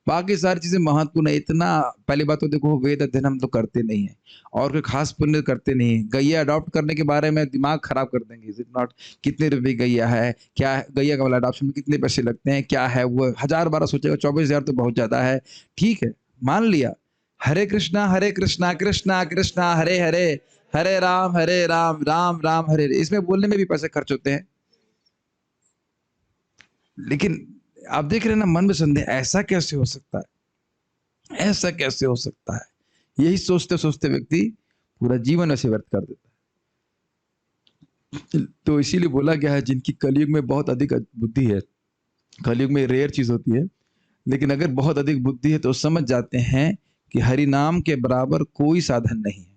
बाकी सारी चीजें महत्वपूर्ण है। इतना पहली बात तो देखो, वेद अध्ययन हम तो करते नहीं है और कोई खास पुण्य करते नहीं है। गैया अडॉप्ट करने के बारे में दिमाग खराब कर देंगे। Is it not? कितने रुपए गैया है, क्या है गैया का वाला अडॉप्शन में, कितने पैसे लगते हैं, क्या है वो, 1000 बार सोचेगा। 24,000 तो बहुत ज्यादा है। ठीक है, मान लिया। हरे कृष्णा कृष्णा कृष्णा हरे हरे, हरे राम राम राम हरे हरे, इसमें बोलने में भी पैसे खर्च होते हैं। लेकिन आप देख रहे हैं ना, मन में संदेह, ऐसा कैसे हो सकता है, ऐसा कैसे हो सकता है। यही सोचते सोचते व्यक्ति पूरा जीवन ऐसे व्यर्थ कर देता है। तो इसीलिए बोला गया है, जिनकी कलयुग में बहुत अधिक बुद्धि है, कलयुग में रेयर चीज होती है, लेकिन अगर बहुत अधिक बुद्धि है तो समझ जाते हैं कि हरि नाम के बराबर कोई साधन नहीं है।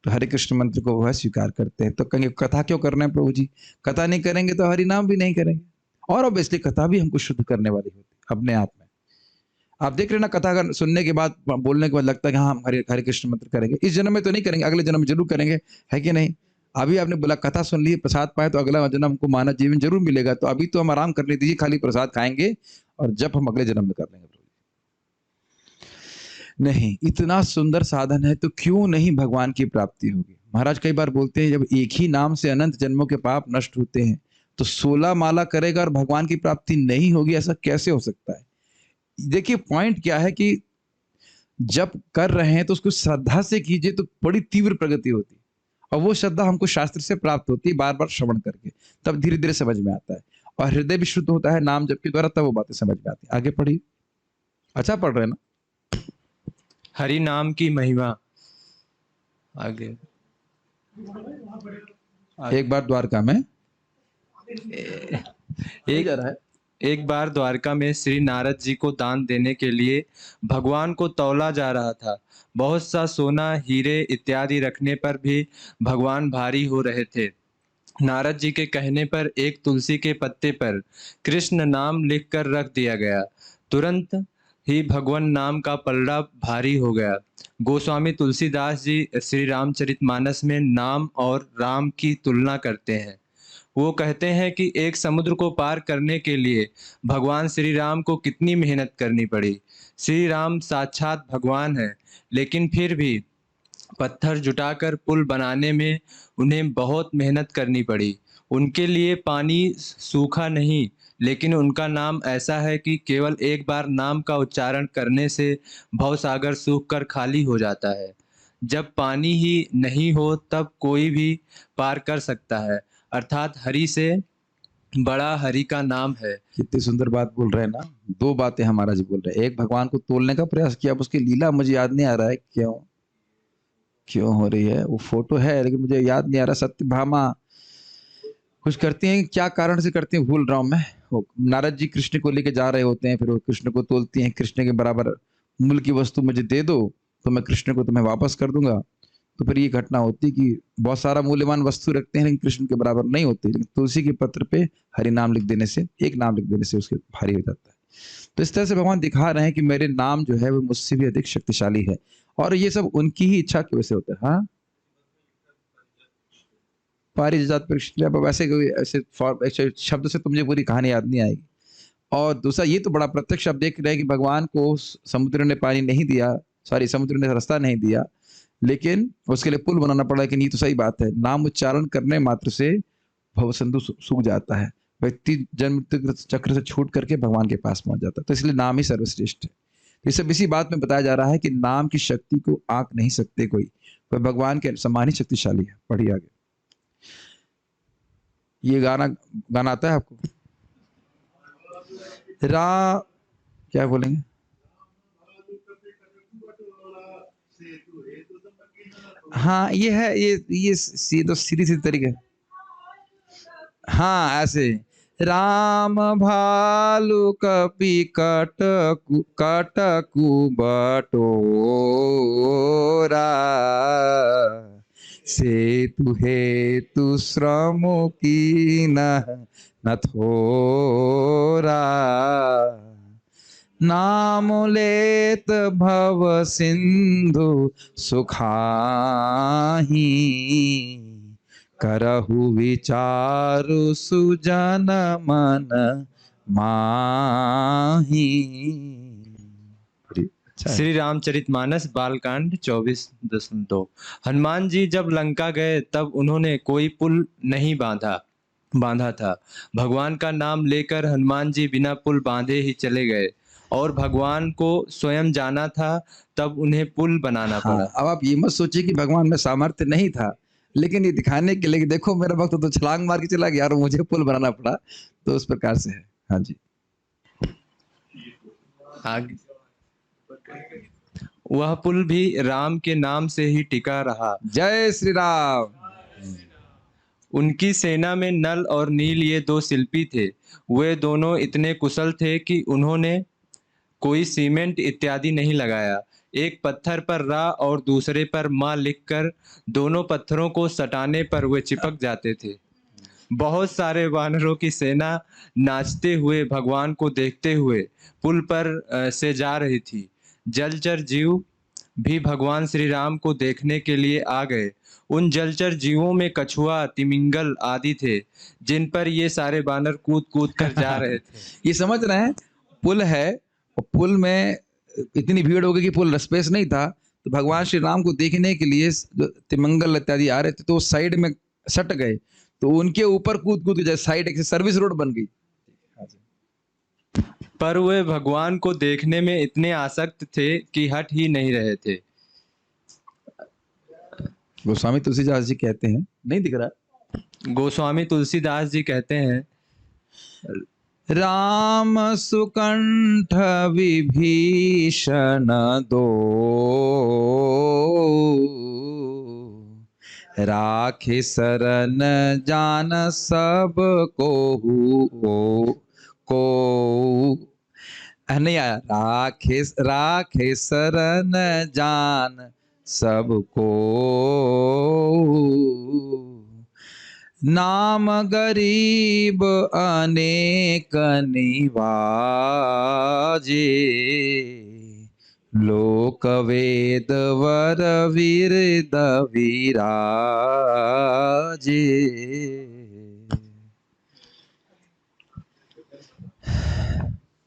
तो हरे कृष्ण मंत्र को वह स्वीकार करते हैं। तो कहेंगे कथा क्यों कर रहे हैं प्रभु जी? कथा नहीं करेंगे तो हरि नाम भी नहीं करेंगे। और ऑब्वियसली कथा भी हमको शुद्ध करने वाली होती है अपने आप में। आप देख रहे हैं ना, कथा का सुनने के बाद, बोलने के बाद लगता है कि हाँ हम हरे हरे कृष्ण मंत्र करेंगे। इस जन्म में तो नहीं करेंगे, अगले जन्म में जरूर करेंगे, है कि नहीं? अभी आपने बोला कथा सुन ली, प्रसाद पाए, तो अगला जन्म हमको मानव जीवन जरूर मिलेगा। तो अभी तो हम आराम करने दीजिए, खाली प्रसाद खाएंगे, और जब हम अगले जन्म में कर लेंगे। नहीं, इतना सुंदर साधन है तो क्यों नहीं भगवान की प्राप्ति होगी। महाराज कई बार बोलते हैं, जब एक ही नाम से अनंत जन्मों के पाप नष्ट होते हैं, तो 16 माला करेगा और भगवान की प्राप्ति नहीं होगी, ऐसा कैसे हो सकता है? देखिए पॉइंट क्या है कि जब कर रहे हैं तो उसको श्रद्धा से कीजिए तो बड़ी तीव्र प्रगति होती है। और वो श्रद्धा हमको शास्त्र से प्राप्त होती है, बार बार श्रवण करके, तब धीरे धीरे समझ में आता है। और हृदय भी शुद्ध होता है नाम जप के द्वारा, तब वो बातें समझ में आती है। आगे पढ़िए। अच्छा पढ़ रहे हैं ना? हरि नाम की महिमा। आगे एक बार द्वारका में नहीं जा एक रहा है। एक बार द्वारका में श्री नारद जी को दान देने के लिए भगवान को तौला जा रहा था। बहुत सा सोना, हीरे इत्यादि रखने पर भी भगवान भारी हो रहे थे। नारद जी के कहने पर एक तुलसी के पत्ते पर कृष्ण नाम लिखकर रख दिया गया। तुरंत ही भगवान नाम का पलड़ा भारी हो गया। गोस्वामी तुलसीदास जी श्री रामचरितमानस में नाम और राम की तुलना करते हैं। वो कहते हैं कि एक समुद्र को पार करने के लिए भगवान श्री राम को कितनी मेहनत करनी पड़ी। श्री राम साक्षात भगवान है, लेकिन फिर भी पत्थर जुटाकर पुल बनाने में उन्हें बहुत मेहनत करनी पड़ी। उनके लिए पानी सूखा नहीं, लेकिन उनका नाम ऐसा है कि केवल एक बार नाम का उच्चारण करने से भवसागर सूख कर खाली हो जाता है। जब पानी ही नहीं हो तब कोई भी पार कर सकता है, अर्थात हरि से बड़ा हरि का नाम है। कितनी सुंदर बात बोल रहे हैं ना। दो बातें हमारा जी बोल रहे हैं। एक, भगवान को तोलने का प्रयास किया, अब उसकी लीला मुझे याद नहीं आ रहा है क्यों क्यों हो रही है। वो फोटो है लेकिन मुझे याद नहीं आ रहा। सत्यभामा कुछ करती हैं, क्या कारण से करती हैं भूल रहा हूं मैं। वो नारद जी कृष्ण को लेके जा रहे होते हैं, फिर वो कृष्ण को तोलती हैं, कृष्ण के बराबर मूल की वस्तु मुझे दे दो तो मैं कृष्ण को तुम्हें वापस कर दूंगा। तो फिर ये घटना होती कि बहुत सारा मूल्यवान वस्तु रखते हैं लेकिन कृष्ण के बराबर नहीं होती, लेकिन तुलसी के पत्र पे हरि नाम लिख देने से, एक नाम लिख देने से उसके भारी हो जाता है। तो इस तरह से भगवान दिखा रहे हैं कि मेरे नाम जो है वो मुझसे भी अधिक शक्तिशाली है, और ये सब उनकी ही इच्छा की वजह से होता है। हाँ, पारिजात परीक्षित, अब वैसे कोई ऐसे शब्द से तो मुझे पूरी कहानी याद नहीं आएगी। और दूसरा ये तो बड़ा प्रत्यक्ष आप देख रहे हैं कि भगवान को समुद्र ने पानी नहीं दिया, सॉरी समुद्र ने रास्ता नहीं दिया, लेकिन उसके लिए पुल बनाना पड़ा। लेकिन ये तो सही बात है, नाम उच्चारण करने मात्र से भव सिंधु सूख जाता है, व्यक्ति जन्म मृत्यु चक्र से छूट करके भगवान के पास पहुंच जाता है। तो इसलिए नाम ही सर्वश्रेष्ठ है। तो ये सब इसी बात में बताया जा रहा है कि नाम की शक्ति को आंक नहीं सकते कोई, वह भगवान के समान ही शक्तिशाली है। पढ़िए आगे। ये गाना आता है आपको? क्या बोलेंगे? हाँ, ये है, ये सीधी सीधी तरीके। हाँ, ऐसे राम भालू कपि कटकु बटोरा, सेतु हेतु श्रम की न थोरा, नाम लेत भव सिंधु सुखाही, करहु विचारु सुजन मन माही। श्री रामचरितमानस बालकांड 24.2। हनुमान जी जब लंका गए तब उन्होंने कोई पुल नहीं बांधा था। भगवान का नाम लेकर हनुमान जी बिना पुल बांधे ही चले गए, और भगवान को स्वयं जाना था, तब उन्हें पुल बनाना पड़ा। अब आप ये मत सोचिए कि भगवान में सामर्थ्य नहीं था, लेकिन ये दिखाने के लिए देखो मेरा भक्त तो छलांग मार के चला गया और मुझे पुल बनाना पड़ा, तो उस प्रकार से है। हाँ जी, आगे वह पुल भी राम के नाम से ही टिका रहा। जय श्री राम। उनकी सेना में नल और नील ये दो शिल्पी थे। वे दोनों इतने कुशल थे कि उन्होंने कोई सीमेंट इत्यादि नहीं लगाया। एक पत्थर पर रा और दूसरे पर माँ लिखकर दोनों पत्थरों को सटाने पर वे चिपक जाते थे। बहुत सारे वानरों की सेना नाचते हुए भगवान को देखते हुए पुल पर से जा रही थी। जलचर जीव भी भगवान श्री राम को देखने के लिए आ गए। उन जलचर जीवों में कछुआ, तिमिंगल आदि थे, जिन पर ये सारे बानर कूद कूद कर जा रहे थे। ये समझ रहे हैं, पुल है और पुल में इतनी भीड़ हो गई कि पुल स्पेस नहीं था, तो भगवान श्री राम को देखने के लिए जो तिमिंगल इत्यादि आ रहे थे तो साइड में सट गए, तो उनके ऊपर कूद कूद के साइड एक सर्विस रोड बन गई। पर वे भगवान को देखने में इतने आसक्त थे कि हट ही नहीं रहे थे। गोस्वामी तुलसीदास जी कहते हैं, नहीं दिख रहा? गोस्वामी तुलसीदास जी कहते हैं, राम सुकंठ विभीषण दो, राखे शरण जान सब को नहीं आया, राखे शरण जान सबको, नाम गरीब अनेक निवाजे, लोक वेद वर वीरद विराजे।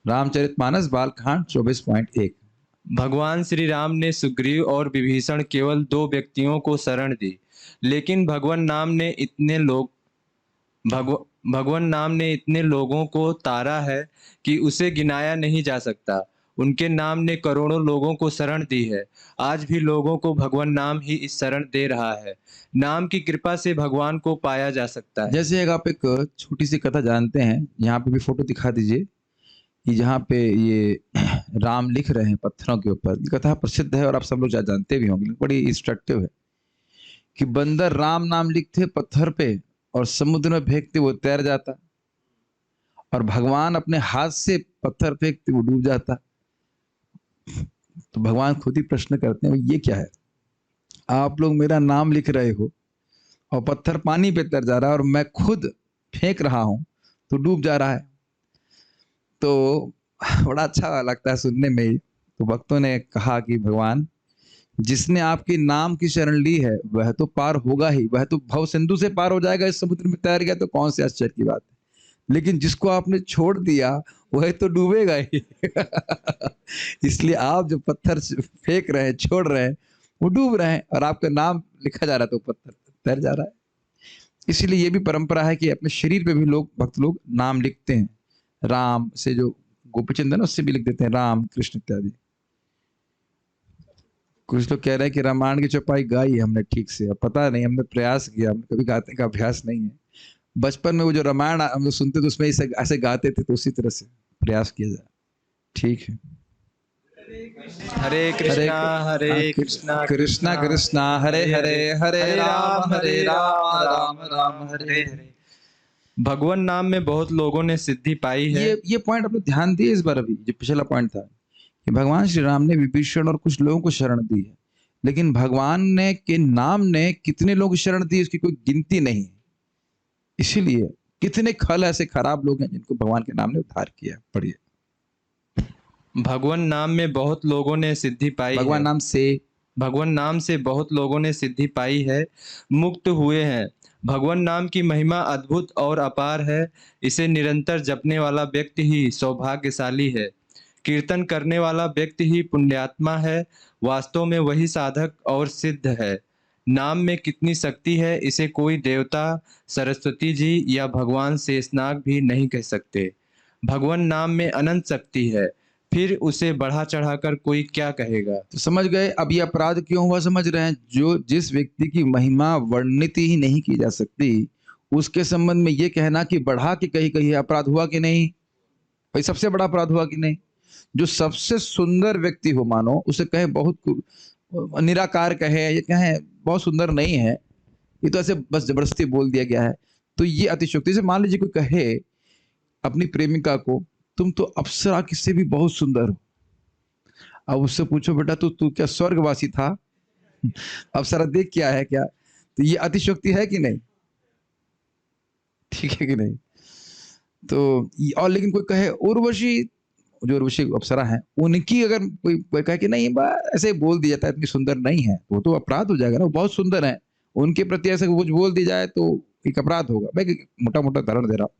रामचरितमानस बालकांड 24.1। भगवान श्री राम ने सुग्रीव और विभीषण केवल दो व्यक्तियों को शरण दी, लेकिन भगवान नाम ने इतने लोगों को तारा है कि उसे गिनाया नहीं जा सकता। उनके नाम ने करोड़ों लोगों को शरण दी है। आज भी लोगों को भगवान नाम ही इस शरण दे रहा है। नाम की कृपा से भगवान को पाया जा सकता है। जैसे एक आप एक छोटी सी कथा जानते हैं, यहाँ पे भी फोटो दिखा दीजिए, कि जहाँ पे ये राम लिख रहे हैं पत्थरों के ऊपर। ये कथा प्रसिद्ध है और आप सब लोग जानते भी होंगे, बड़ी इंस्ट्रक्टिव है कि बंदर राम नाम लिखते पत्थर पे और समुद्र में फेंकते वो तैर जाता, और भगवान अपने हाथ से पत्थर फेंकते वो डूब जाता। तो भगवान खुद ही प्रश्न करते हैं, ये क्या है, आप लोग मेरा नाम लिख रहे हो और पत्थर पानी पे तर जा रहा है और मैं खुद फेंक रहा हूं तो डूब जा रहा है। तो बड़ा अच्छा लगता है सुनने में ही। तो भक्तों ने कहा कि भगवान, जिसने आपके नाम की शरण ली है वह तो पार होगा ही, वह तो भव सिंधु से पार हो जाएगा, इस समुद्र में तैर गया तो कौन से आश्चर्य की बात है। लेकिन जिसको आपने छोड़ दिया वह तो डूबेगा ही। इसलिए आप जो पत्थर फेंक रहे हैं, छोड़ रहे हैं, वो डूब रहे हैं, और आपका नाम लिखा जा रहा है तो पत्थर तैर जा रहा है। इसीलिए ये भी परंपरा है कि अपने शरीर पे भी लोग, भक्त लोग नाम लिखते हैं। राम से जो गोपीचंदन उससे भी लिख देते हैं राम कृष्ण इत्यादि। कुछ लोग कह रहे हैं कि रामायण की चौपाई गाई हमने ठीक से, अब पता नहीं, हमने प्रयास किया, हमने कभी गाने का अभ्यास नहीं है। बचपन में वो जो रामायण हम लोग सुनते थे उसमें ऐसे गाते थे, तो उसी तरह से प्रयास किया जाए। ठीक है। हरे कृष्णा हरे कृष्णा कृष्णा कृष्णा हरे हरे, हरे राम राम राम हरे हरे। भगवान नाम में बहुत लोगों ने सिद्धि पाई है। ये पॉइंट आपने ध्यान दिए इस बार, अभी जो पिछला पॉइंट था कि भगवान श्री राम ने विभीषण और कुछ लोगों को शरण दी है, लेकिन भगवान ने के नाम ने कितने लोग शरण दी उसकी कोई गिनती नहीं। इसीलिए कितने खल ऐसे खराब लोग हैं जिनको भगवान के नाम ने उद्धार किया। पढ़िए। भगवान नाम में बहुत लोगों ने सिद्धि पाई है। भगवान नाम से बहुत लोगों ने सिद्धि पाई है, मुक्त हुए हैं। भगवान नाम की महिमा अद्भुत और अपार है। इसे निरंतर जपने वाला व्यक्ति ही सौभाग्यशाली है। कीर्तन करने वाला व्यक्ति ही पुण्यात्मा है। वास्तव में वही साधक और सिद्ध है। नाम में कितनी शक्ति है, इसे कोई देवता, सरस्वती जी या भगवान शेषनाग भी नहीं कह सकते। भगवान नाम में अनंत शक्ति है, फिर उसे बढ़ा चढ़ाकर कोई क्या कहेगा। तो समझ गए अब ये अपराध क्यों हुआ, समझ रहे हैं। जो जिस व्यक्ति की महिमा वर्णित ही नहीं की जा सकती, उसके संबंध में ये कहना कि बढ़ा के कही कही अपराध हुआ कि नहीं, भाई सबसे बड़ा अपराध हुआ कि नहीं। जो सबसे सुंदर व्यक्ति हो, मानो उसे कहे बहुत निराकार कहे, ये कहे बहुत सुंदर नहीं है, ये तो ऐसे बस जबरदस्ती बोल दिया गया है, तो ये अतिशयोक्ति से। मान लीजिए कोई कहे अपनी प्रेमिका को, तुम तो अप्सरा किससे भी बहुत सुंदर हो। अब उससे पूछो बेटा तू क्या स्वर्गवासी था, अप्सरा देख क्या है क्या, तो ये अतिशयोक्ति है कि नहीं, ठीक है कि नहीं। तो और लेकिन कोई कहे उर्वशी, जो उर्वशी अप्सरा है उनकी अगर कोई कहे कि नहीं ऐसे ही बोल दिया जाता है, इतनी सुंदर नहीं है, वो तो अपराध हो जाएगा ना। वो बहुत सुंदर है, उनके प्रति ऐसे कुछ बोल दिया जाए तो एक अपराध होगा। मैं मोटा मोटा उदाहरण दे रहा हूँ।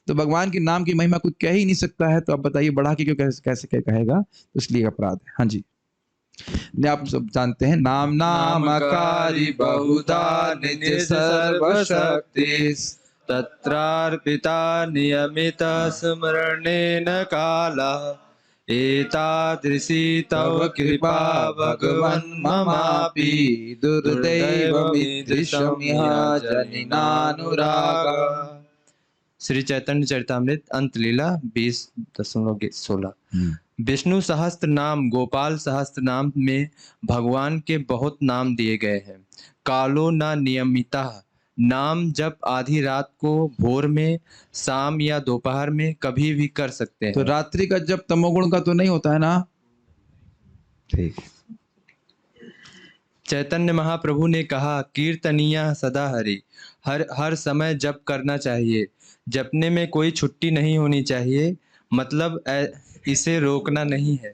तो भगवान की नाम की महिमा कोई कह ही नहीं सकता है, तो आप बताइए बढ़ा के क्यों कैसे क्या कहेगा, तो इसलिए अपराध है। हाँ जी, आप सब जानते हैं, नाम नामकारी बहुधा निज सर्वशक्ति, तत्रार्पिता नियमित स्मरणेन काला, एतादृशी तव कृपा भगवन् ममापि, दुर्दैवमीदृशं जनिनानुरागा। श्री चैतन्य चरितामृत अंत लीला 20.16। विष्णु सहस्त्र नाम गोपाल सहस्त्र नाम में भगवान के बहुत नाम दिए गए हैं। कालो न नियमिता, नाम जब आधी रात को, भोर में, शाम या दोपहर में कभी भी कर सकते हैं। तो रात्रि का जब तमोगुण का तो नहीं होता है ना, ठीक। चैतन्य महाप्रभु ने कहा, कीर्तनिया सदा हरि, हर समय जप करना चाहिए। जपने में कोई छुट्टी नहीं होनी चाहिए, मतलब इसे रोकना नहीं है।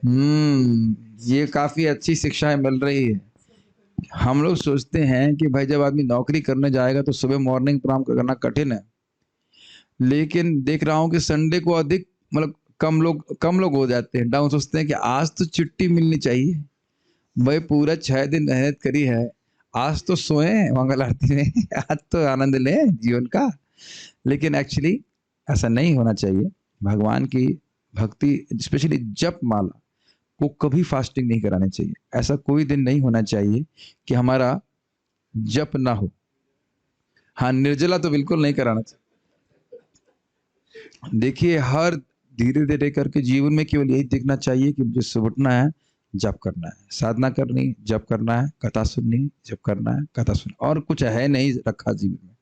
ये काफी अच्छी शिक्षाएं मिल रही है। हम लोग सोचते हैं कि भाई जब आदमी नौकरी करने जाएगा तो सुबह मॉर्निंग प्रणाम करना कठिन है, लेकिन देख रहा हूं कि संडे को अधिक, मतलब कम लोग हो जाते हैं डाउन। सोचते हैं कि आज तो छुट्टी मिलनी चाहिए, भाई पूरा 6 दिन मेहनत करी है, आज तो सोए मंगल आरती में, आज तो आनंद लें जीवन का। लेकिन एक्चुअली ऐसा नहीं होना चाहिए। भगवान की भक्ति, स्पेशली जप माला को कभी फास्टिंग नहीं करानी चाहिए। ऐसा कोई दिन नहीं होना चाहिए कि हमारा जप ना हो। हाँ, निर्जला तो बिल्कुल नहीं कराना चाहिए। देखिए, हर धीरे धीरे करके जीवन में केवल यही देखना चाहिए कि मुझे सुबह उठना है, जप करना है, साधना करनी, जप करना है, कथा सुननी, जप करना है, कथा सुननी, और कुछ है नहीं रखा जीवन में।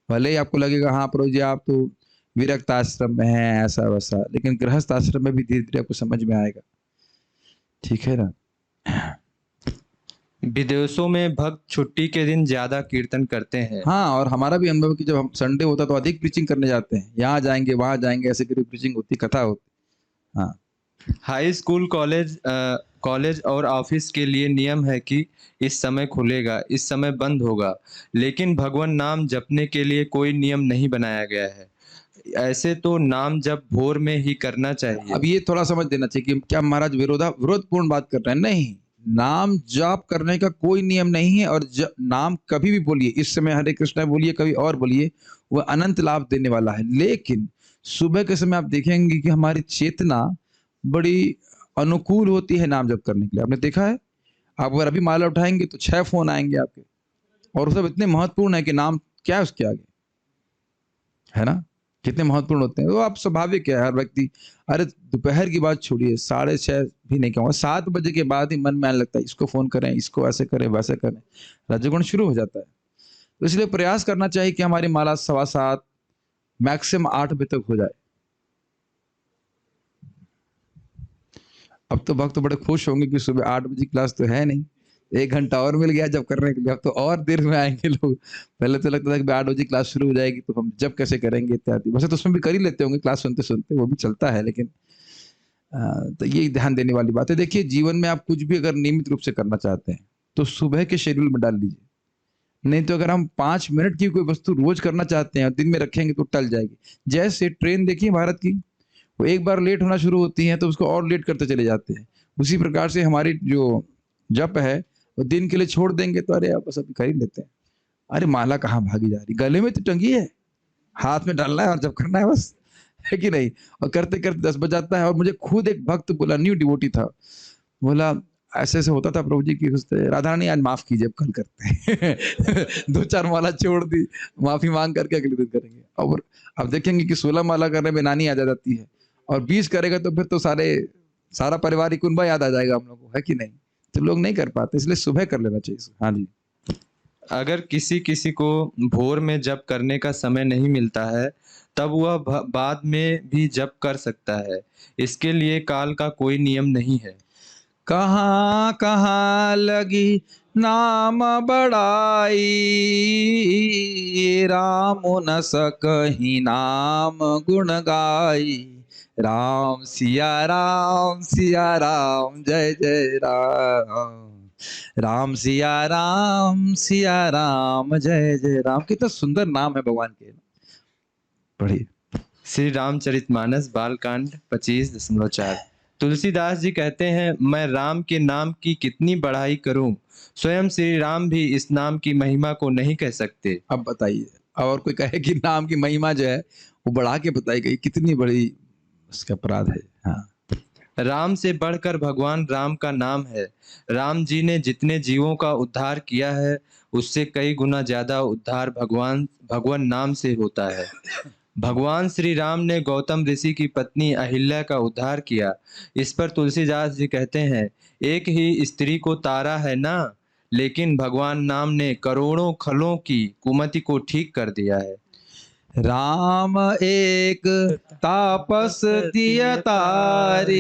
भले ही आपको लगेगा हाँ प्रभु जी आप तो विरक्त आश्रम में हैं ऐसा वैसा, लेकिन गृहस्थ आश्रम में भी धीरे धीरे आपको समझ में आएगा, ठीक है ना। विदेशों में भक्त छुट्टी के दिन ज्यादा कीर्तन करते हैं। हाँ, और हमारा भी अनुभव है कि जब हम संडे होता है तो अधिक प्रीचिंग करने जाते हैं, यहाँ जाएंगे वहां जाएंगे, ऐसे करके प्रीचिंग होती, कथा होती। हाँ। हाई स्कूल, कॉलेज और ऑफिस के लिए नियम है कि इस समय खुलेगा, इस समय बंद होगा, लेकिन भगवान नाम जपने के लिए कोई नियम नहीं बनाया गया है। ऐसे तो नाम जप भोर में ही करना चाहिए। अब ये थोड़ा समझ देना चाहिए कि क्या महाराज विरोधपूर्ण बात कर रहे हैं? नहीं, नाम जाप करने का कोई नियम नहीं है, और नाम कभी भी बोलिए, इस समय हरे कृष्णा बोलिए, कभी और बोलिए, वह अनंत लाभ देने वाला है। लेकिन सुबह के समय आप देखेंगे कि हमारी चेतना बड़ी अनुकूल होती है नाम जप करने के लिए। आपने देखा है, आप अगर अभी माला उठाएंगे तो 6 फोन आएंगे आपके, और वो सब इतने महत्वपूर्ण है कि नाम क्या है उसके आगे, है ना, कितने महत्वपूर्ण होते हैं। वो आप स्वाभाविक है, हर व्यक्ति, अरे दोपहर की बात छोड़िए, 6:30 भी नहीं कहूँगा, 7 बजे के बाद ही मन में आने लगता है, इसको फोन करें, इसको ऐसे करें, वैसे करें, रजोगुण शुरू हो जाता है। तो इसलिए प्रयास करना चाहिए कि हमारी माला 7:15 मैक्सिमम 8 बजे तक हो जाए। अब तो भक्त तो बड़े खुश होंगे कि सुबह 8 बजे क्लास तो है नहीं, 1 घंटा और मिल गया जब करने के लिए, अब तो और देर में आएंगे लोग। पहले तो लगता था कि 8 बजे क्लास शुरू हो जाएगी तो हम जब कैसे करेंगे इत्यादि। वैसे तो उसमें भी कर ही लेते होंगे क्लास सुनते सुनते, वो भी चलता है, लेकिन तो ये ध्यान देने वाली बात है। देखिए, जीवन में आप कुछ भी अगर नियमित रूप से करना चाहते हैं तो सुबह के शेड्यूल में डाल लीजिए। नहीं तो अगर हम 5 मिनट की कोई वस्तु रोज करना चाहते हैं और दिन में रखेंगे तो टल जाएगी। जैसे ट्रेन देखिए भारत की, वो एक बार लेट होना शुरू होती है तो उसको और लेट करते चले जाते हैं। उसी प्रकार से हमारी जो जप है वो दिन के लिए छोड़ देंगे तो अरे बस अभी कर ही लेते हैं, अरे माला कहाँ भागी जा रही, गले में तो टंगी है, हाथ में डालना है और जब करना है बस, है कि नहीं। और करते करते 10 बज जाता है। और मुझे खुद एक भक्त बोला, न्यू डिवोटी था, बोला ऐसे ऐसे होता था प्रभु जी की, राधा रानी आज माफ कीजिए, अब कल करते हैं। 2-4 माला छोड़ दी, माफी मांग करके अगले दिन करेंगे। और अब देखेंगे कि 16 माला करने में नानी आ जाती है, और 20 करेगा तो फिर तो सारा परिवार ही कुनबा याद आ जाएगा हम लोग को, है कि नहीं। तो लोग नहीं कर पाते, इसलिए सुबह कर लेना चाहिए। हाँ जी। अगर किसी किसी को भोर में जप करने का समय नहीं मिलता है, तब वह बाद में भी जप कर सकता है। इसके लिए काल का कोई नियम नहीं है। कहाँ कहाँ लगी नाम बड़ाई, राम न सकहि नाम गुण गाई। राम सिया राम जय जय राम, राम सिया राम जय जय राम। कितना सुंदर नाम है भगवान के। पढ़िए। श्री रामचरितमानस बालकांड 25.4। तुलसीदास जी कहते हैं, मैं राम के नाम की कितनी बढ़ाई करूं, स्वयं श्री राम भी इस नाम की महिमा को नहीं कह सकते। अब बताइए, और कोई कहे कि नाम की महिमा जो है वो बढ़ा के बताई गई, कितनी बड़ी उसका अपराध है। हाँ। राम से बढ़कर भगवान राम का नाम है। राम जी ने जितने जीवों का उद्धार किया है, उससे कई गुना ज्यादा उद्धार भगवान नाम से होता है। भगवान श्री राम ने गौतम ऋषि की पत्नी अहिल्या का उद्धार किया। इस पर तुलसीदास जी कहते हैं, एक ही स्त्री को तारा है ना, लेकिन भगवान नाम ने करोड़ों खलों की कुमति को ठीक कर दिया है। राम एक तापस दिय तारी,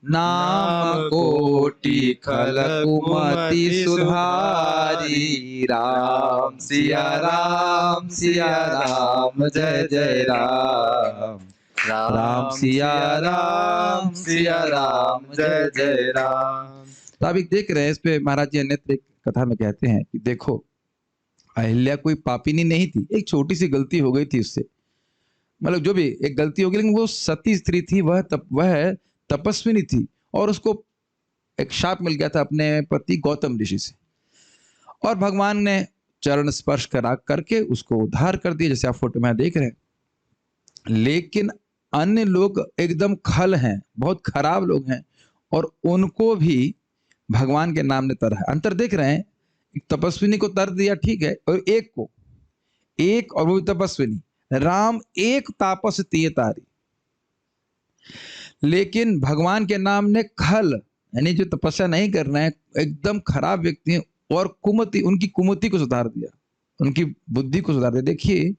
नाम कोटि खल कुमति सुधारी। राम सिया राम जय जय राम, राम सिया राम जय जय राम। तो आप एक देख रहे हैं, इस पे महाराज जी अन्यत्र एक कथा में कहते हैं कि देखो, अहिल्या कोई पापिनी नहीं थी, एक छोटी सी गलती हो गई थी उससे, मतलब जो भी एक गलती हो गई, लेकिन वो सती स्त्री थी, वह तपस्विनी थी, और उसको एक शाप मिल गया था अपने पति गौतम ऋषि से, और भगवान ने चरण स्पर्श करके उसको उद्धार कर दिया, जैसे आप फोटो में देख रहे हैं। लेकिन अन्य लोग एकदम खल हैं, बहुत खराब लोग हैं, और उनको भी भगवान के नाम ने तरह, अंतर देख रहे हैं। तपस्विनी को तर दिया, ठीक है, और एक और वो भी तपस्विनी। राम एक तापस तिय तारी, लेकिन भगवान के नाम ने खल, यानी जो तपस्या नहीं कर रहे हैं, एकदम खराब व्यक्ति हैं, और उनकी कुमति को सुधार दिया, उनकी बुद्धि को सुधार दिया। देखिए,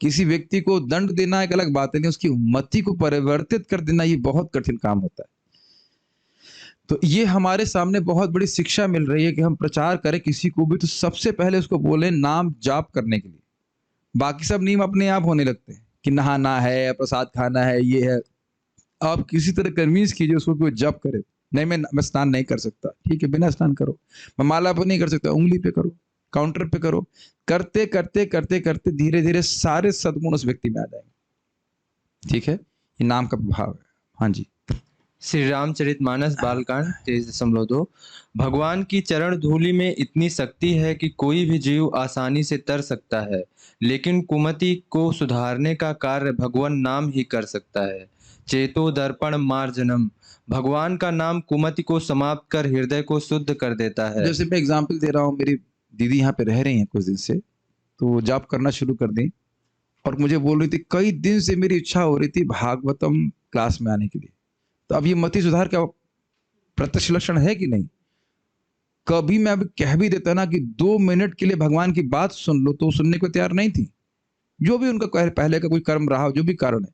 किसी व्यक्ति को दंड देना एक अलग बात है, नहीं उसकी मति को परिवर्तित कर देना ये बहुत कठिन काम होता है। तो ये हमारे सामने बहुत बड़ी शिक्षा मिल रही है कि हम प्रचार करें किसी को भी तो सबसे पहले उसको बोले नाम जाप करने के लिए। बाकी सब नियम अपने आप होने लगते हैं कि नहाना है, प्रसाद खाना है, ये है। आप किसी तरह कन्विंस कीजिए उसको कि वो जप करे। नहीं, मैं स्नान नहीं कर सकता। ठीक है, बिना स्नान करो। मैं माला पर नहीं कर सकता, उँगली पे करो, काउंटर पे करो। करते करते करते करते धीरे धीरे सारे सद्गुण उस व्यक्ति में आ जाएंगे। ठीक है, ये नाम का प्रभाव है। हाँ जी। श्री रामचरितमानस बालकांड 23.2। भगवान की चरण धूलि में इतनी शक्ति है कि कोई भी जीव आसानी से तर सकता है, लेकिन कुमति को सुधारने का कार्य भगवान नाम ही कर सकता है। चेतो दर्पण मार्जनम। भगवान का नाम कुमति को समाप्त कर हृदय को शुद्ध कर देता है। जैसे मैं एग्जाम्पल दे रहा हूँ, मेरी दीदी यहाँ पे रह रही हैं कुछ दिन से, तो वो जाप करना शुरू कर दी और मुझे बोल रही थी कई दिन से मेरी इच्छा हो रही थी भागवतम क्लास में आने के लिए। तो अब ये मति सुधार का प्रत्यक्ष लक्षण है कि नहीं? कभी मैं अब कह भी देता ना कि 2 मिनट के लिए भगवान की बात सुन लो, तो सुनने को तैयार नहीं थी। जो भी उनका पहले का कोई कर्म रहा हो, जो भी कारण है।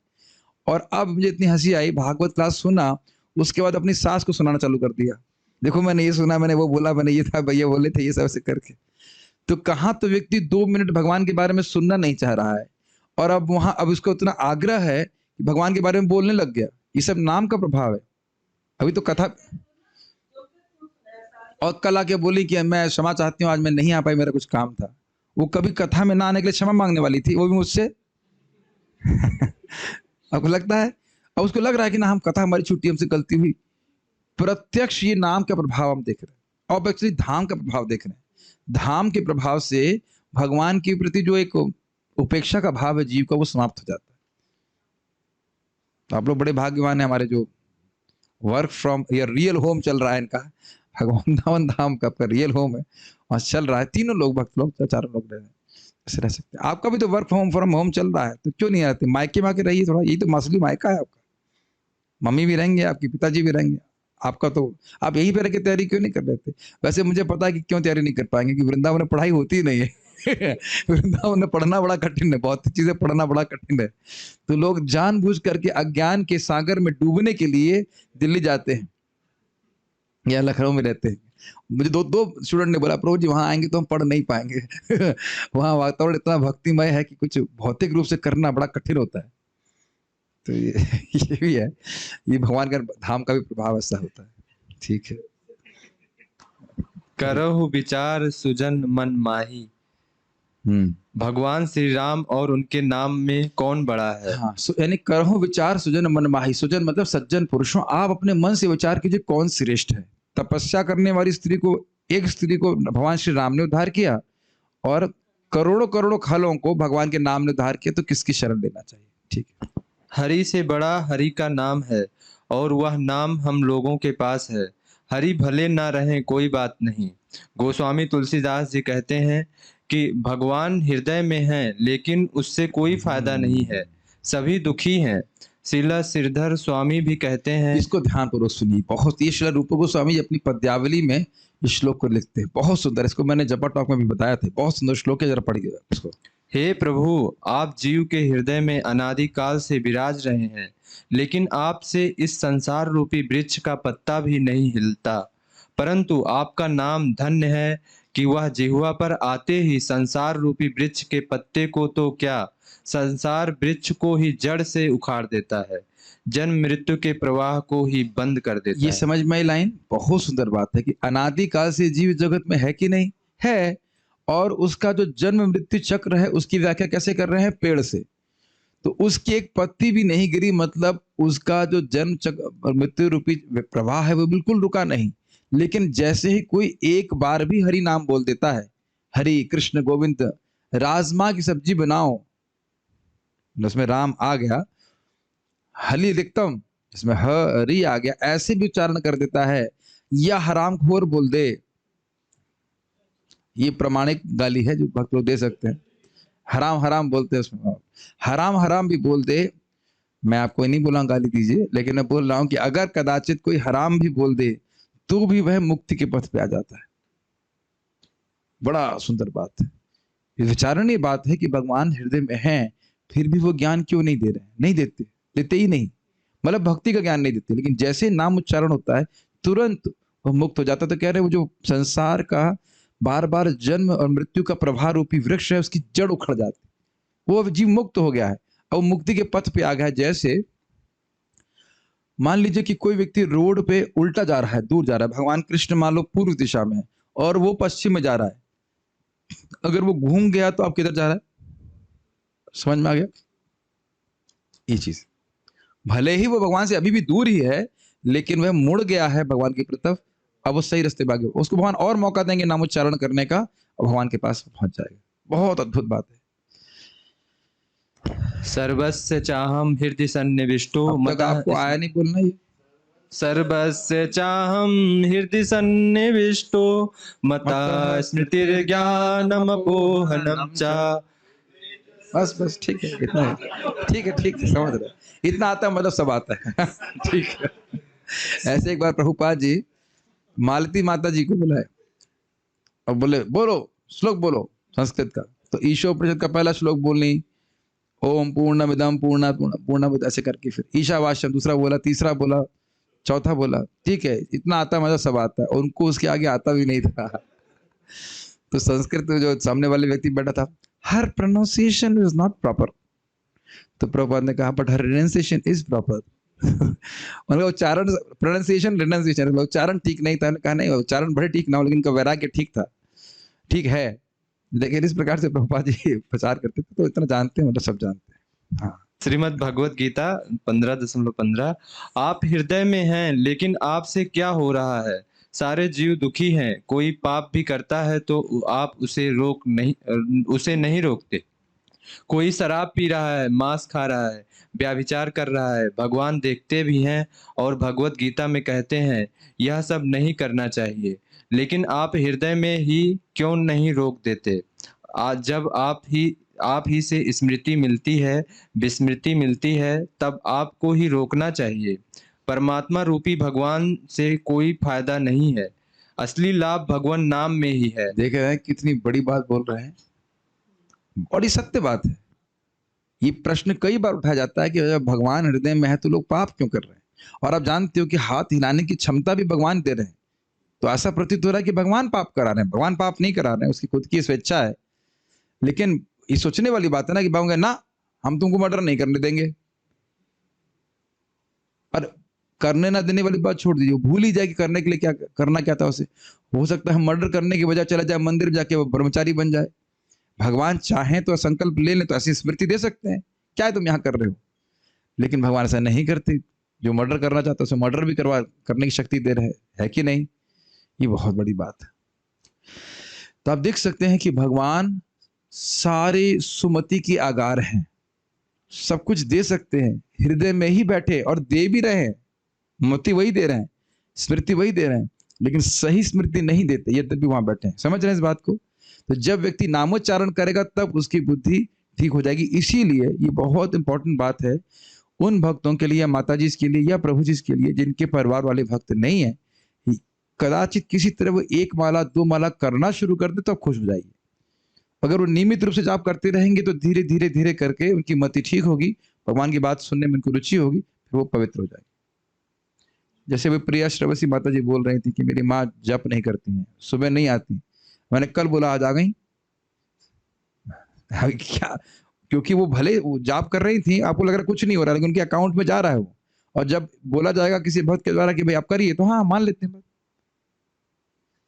और अब मुझे इतनी हंसी आई, भागवत क्लास सुना, उसके बाद अपनी सास को सुनाना चालू कर दिया। देखो मैंने ये सुना, मैंने वो बोला, मैंने ये था, भैया बोले थे, ये सब ऐसे करके। तो कहाँ तो व्यक्ति 2 मिनट भगवान के बारे में सुनना नहीं चाह रहा है, और अब वहां अब उसको इतना आग्रह है कि भगवान के बारे में बोलने लग गया। ये सब नाम का प्रभाव है। अभी तो कथा, और कल आके बोली कि मैं क्षमा चाहती हूँ, आज मैं नहीं आ पाई, मेरा कुछ काम था। वो कभी कथा में ना आने के लिए क्षमा मांगने वाली थी, वो भी मुझसे। आपको लगता है, अब उसको लग रहा है कि ना हम कथा, हमारी छुट्टी, हमसे गलती हुई। प्रत्यक्ष ये नाम का प्रभाव हम देख रहे हैं, और एक्चुअली धाम का प्रभाव देख रहे हैं। धाम के प्रभाव से भगवान के प्रति जो एक उपेक्षा का भाव है जीव का, वो समाप्त हो जाता है। तो आप लोग बड़े भाग्यवान हैं, हमारे जो वर्क फ्रॉम या रियल होम चल रहा है इनका, भगवान धाम का रियल होम है, और चल रहा है। तीनों लोग, भक्त लोग, 4 लोग रह रहे हैं, ऐसे रह सकते हैं। आपका भी तो वर्क फ्रॉम होम चल रहा है, तो क्यों नहीं आते? मायके में आके रहिए थोड़ा, यही तो मसली मायका है आपका। मम्मी भी रहेंगे, आपके पिताजी भी रहेंगे, आपका तो आप यहीं पे रह के तैयारी क्यों नहीं कर रहे थे? वैसे मुझे पता है कि क्यों तैयारी नहीं कर पाएंगे, कि वृंदावन में पढ़ाई होती ही नहीं है। वृंदावन में पढ़ना बड़ा कठिन है, बहुत सी चीजें पढ़ना बड़ा कठिन है। तो लोग जानबूझ करके अज्ञान के सागर में डूबने के लिए दिल्ली जाते हैं या लखनऊ में रहते हैं। मुझे दो स्टूडेंट ने बोला, प्रभु जी वहां आएंगे तो हम पढ़ नहीं पाएंगे। वहां वातावरण इतना भक्तिमय है कि कुछ भौतिक रूप से करना बड़ा कठिन होता है। तो ये भी है, ये भगवान का धाम का भी प्रभाव ऐसा होता है। ठीक है। करहु विचार सुजन मन माही। भगवान श्री राम और उनके नाम में कौन बड़ा है? हाँ, यानी करहु विचार सुजन मन माही। सुजन मतलब सज्जन पुरुषों, आप अपने मन से विचार कीजिए कौन श्रेष्ठ है। तपस्या करने वाली स्त्री को, एक स्त्री को भगवान श्री राम ने उद्धार किया, और करोड़ों करोड़ों खलों को भगवान के नाम ने उद्धार किया, तो किसकी शरण लेना चाहिए? ठीक है। हरि से बड़ा हरि का नाम है, और वह नाम हम लोगों के पास है। हरि भले ना रहे कोई बात नहीं। गोस्वामी तुलसीदास जी कहते हैं कि भगवान हृदय में हैं, लेकिन उससे कोई फायदा नहीं है, सभी दुखी हैं। श्रीला श्रीधर स्वामी भी कहते हैं, इसको ध्यान पूर्वक सुनिए। बहुत ये श्रील रूप गोस्वामी जी अपनी पद्यावली में इस श्लोक को लिखते हैं, बहुत सुंदर। इसको मैंने जपा टॉक में भी बताया था, बहुत सुंदर श्लोक है, जरा पढ़िए इसको। हे प्रभु, आप जीव के हृदय में अनादिकाल से विराज रहे हैं, लेकिन आपसे इस संसार रूपी वृक्ष का पत्ता भी नहीं हिलता। परंतु आपका नाम धन्य है कि वह जिह्वा पर आते ही संसार रूपी वृक्ष के पत्ते को तो क्या, संसार वृक्ष को ही जड़ से उखाड़ देता है, जन्म मृत्यु के प्रवाह को ही बंद कर देता ये है। समझ में आई लाइन? बहुत सुंदर बात है कि अनादिकाल से जीव जगत में है कि नहीं है, और उसका जो जन्म मृत्यु चक्र है उसकी व्याख्या कैसे कर रहे हैं? पेड़ से। तो उसकी एक पत्ती भी नहीं गिरी, मतलब उसका जो जन्म चक्र मृत्यु रूपी प्रवाह है वो बिल्कुल रुका नहीं। लेकिन जैसे ही कोई एक बार भी हरि नाम बोल देता है, हरि कृष्ण गोविंद, राजमा की सब्जी बनाओ, उसमें राम आ गया, हली रिक्तम इसमें हरि आ गया, ऐसे भी उच्चारण कर देता है, या हराम खोर बोल दे, ये प्रमाणिक गाली है जो भक्त लोग दे सकते हैं। हराम हराम बोलते हैं उसमें, हराम हराम भी बोल दे। मैं आपको नहीं बोला गाली दीजिए, लेकिन मैं बोल रहा हूं कि अगर कदाचित कोई हराम भी बोल दे तो भी वह मुक्ति के पथ पे आ जाता है। बड़ा सुंदर बात है, ये विचारणीय बात है कि भगवान हृदय में हैं, फिर भी वो ज्ञान क्यों नहीं दे रहे हैं? नहीं देते, देते ही नहीं, मतलब भक्ति का ज्ञान नहीं देते। लेकिन जैसे नाम उच्चारण होता है तुरंत वो मुक्त हो जाता। तो कह रहे वो जो संसार का बार बार जन्म और मृत्यु का प्रभाव रूपी वृक्ष है, उसकी जड़ उखड़ जाती, वो अब जीव मुक्त हो गया है। अब वो मुक्ति के पथ पे आ गया है। जैसे मान लीजिए कि कोई व्यक्ति रोड पे उल्टा जा रहा है, दूर जा रहा है, भगवान कृष्ण मान लो पूर्व दिशा में है और वो पश्चिम में जा रहा है, अगर वो घूम गया तो आप किधर जा रहा है? समझ में आ गया ये चीज? भले ही वो भगवान से अभी भी दूर ही है, लेकिन वह मुड़ गया है भगवान की तरफ, अब वो सही रास्ते पे आ गया। उसको भगवान और मौका देंगे नामोच्चारण करने का और भगवान के पास पहुंच जाएगा। बहुत अद्भुत बात है। सर्वस्य चाहम हृदय सन्निविष्टो अब तक मता आपको आया नहीं बोलना ये? सर्वस्य चाहम हृदय सन्निविष्टो मता स्मृतिर्ज्ञानमपोहनम च। बस बस ठीक है, इतना है। ठीक है, ठीक है, समझ रहे, इतना आता है मतलब सब आता है। ठीक है। ऐसे एक बार प्रभुपाद जी मालती माता जी को बुलाए और बोले बोलो श्लोक बोलो संस्कृत का। तो ईशोपनिषद का पहला श्लोक बोलनी, ओम पूर्णमिदं पूर्णात् पूर्णमुद, ऐसे करके फिर ईशावास्यम दूसरा बोला, तीसरा बोला, चौथा बोला। ठीक है, इतना आता मतलब सब आता है। उनको उसके आगे आता भी नहीं था। तो संस्कृत में जो सामने वाले व्यक्ति बैठा था, हर प्रोनाउंसिएशन इज नॉट प्रॉपर। तो प्रभुपाद ने कहा but her renunciation is proper. उनका उच्चारण, प्रोनाउंसिएशन रिनाउंसिएशन, उच्चारण ठीक नहीं था। कहा नहीं, उच्चारण बड़े ठीक ना हो, लेकिन उनका वैराग्य ठीक था, ठीक है। लेकिन इस प्रकार से प्रभुपाद जी प्रचार करते थे, तो इतना जानते हैं, मतलब सब जानते हैं। हाँ। श्रीमद् भगवत गीता 15.15 आप हृदय में हैं, लेकिन आपसे क्या हो रहा है? सारे जीव दुखी हैं। कोई पाप भी करता है तो आप उसे नहीं रोकते। कोई शराब पी रहा है, मांस खा रहा है, व्यभिचार कर रहा है, भगवान देखते भी हैं और भगवत गीता में कहते हैं यह सब नहीं करना चाहिए, लेकिन आप हृदय में ही क्यों नहीं रोक देते? आज जब आप ही से स्मृति मिलती है, विस्मृति मिलती है, तब आपको ही रोकना चाहिए। परमात्मा रूपी भगवान से कोई फायदा नहीं है। असली लाभ भगवान नाम में ही है। देख रहे हैं कितनी बड़ी बात बोल रहे हैं, बड़ी सत्य बात है। ये प्रश्न कई बार उठाया जाता है कि जब भगवान हृदय में है तो लोग पाप क्यों कर रहे हैं? और आप जानते हो कि हाथ हिलाने की क्षमता भी भगवान दे रहे हैं, तो ऐसा प्रतीत हो रहा है कि भगवान पाप करा रहे हैं। भगवान पाप नहीं करा रहे हैं, उसकी खुद की स्वेच्छा है। लेकिन ये सोचने वाली बात है ना कि बाबूंगे ना, हम तुमको मर्डर नहीं करने देंगे। और करने ना देने वाली बात छोड़ दीजिए, भूल ही जाए कि करने के लिए क्या करना क्या था उसे। हो सकता है मर्डर करने की बजाय चला जाए मंदिर में जाके वो ब्रह्मचारी बन जाए। भगवान चाहें तो संकल्प ले लें तो ऐसी स्मृति दे सकते हैं, क्या है तुम यहाँ कर रहे हो। लेकिन भगवान ऐसा नहीं करते। जो मर्डर करना चाहता है उसे मर्डर भी करने की शक्ति दे रहे है कि नहीं? ये बहुत बड़ी बात है। तो आप देख सकते हैं कि भगवान सारे सुमति की आगार हैं, सब कुछ दे सकते हैं, हृदय में ही बैठे और दे भी रहे हैं। मति वही दे रहे हैं, स्मृति वही दे रहे हैं, लेकिन सही स्मृति नहीं देते, यद्यपि वहां बैठे हैं। समझ रहे हैं इस बात को? तो जब व्यक्ति नामोच्चारण करेगा तब उसकी बुद्धि ठीक हो जाएगी। इसीलिए ये बहुत इंपॉर्टेंट बात है उन भक्तों के लिए या माता जी के लिए या प्रभु जी के लिए जिनके परिवार वाले भक्त नहीं है। कदाचित किसी तरह वो 1 माला 2 माला करना शुरू कर दे तो खुश हो जाएगी। अगर वो नियमित रूप से जाप करते रहेंगे तो धीरे धीरे धीरे करके उनकी मति ठीक होगी, भगवान की बात सुनने में उनको रुचि होगी, फिर वो पवित्र हो जाएगी। जैसे वे प्रिया श्रवसी माता जी बोल रही थी कि मेरी माँ जप नहीं करती हैं, सुबह नहीं आती। मैंने कल बोला आज आ गई। क्या? क्योंकि वो भले वो जाप कर रही थी, आपको लग रहा कुछ नहीं हो रहा, लेकिन उनके अकाउंट में जा रहा है वो। और जब बोला जाएगा किसी भक्त के द्वारा कि भाई आप करिए, तो हाँ मान लेते हैं।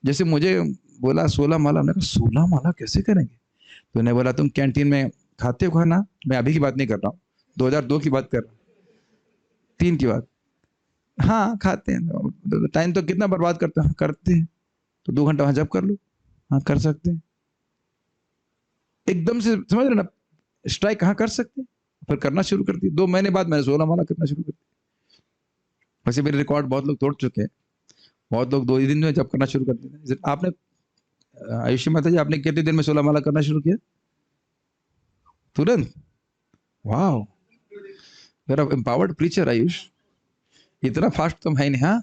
जैसे मुझे बोला 16 माला, हमने कहा 16 माला कैसे करेंगे? तो उन्हें बोला तुम कैंटीन में खाते हो खाना? मैं अभी की बात नहीं कर रहा हूँ, 2002 की बात कर रहा हूँ, 3 की बात। हाँ खाते हैं। टाइम तो कितना बर्बाद करते हैं? करते हैं। तो 2 घंटा वहां जब कर लो। हाँ कर सकते हैं। एकदम से समझ रहे ना, स्ट्राइक कहाँ कर सकते हैं। फिर करना शुरू कर दी। 2 महीने बाद मैंने 16 माला करना शुरू कर दी। वैसे मेरे रिकॉर्ड बहुत लोग तोड़ चुके हैं, बहुत लोग 2 ही दिन में जब करना शुरू कर देते हैं। आपने आयुषी माता जी, आपने कितने दिन में 16 माला करना शुरू किया? तुरंत? वाह, you are empowered preacher Ayush. इतना फास्ट तो है नहीं। हाँ,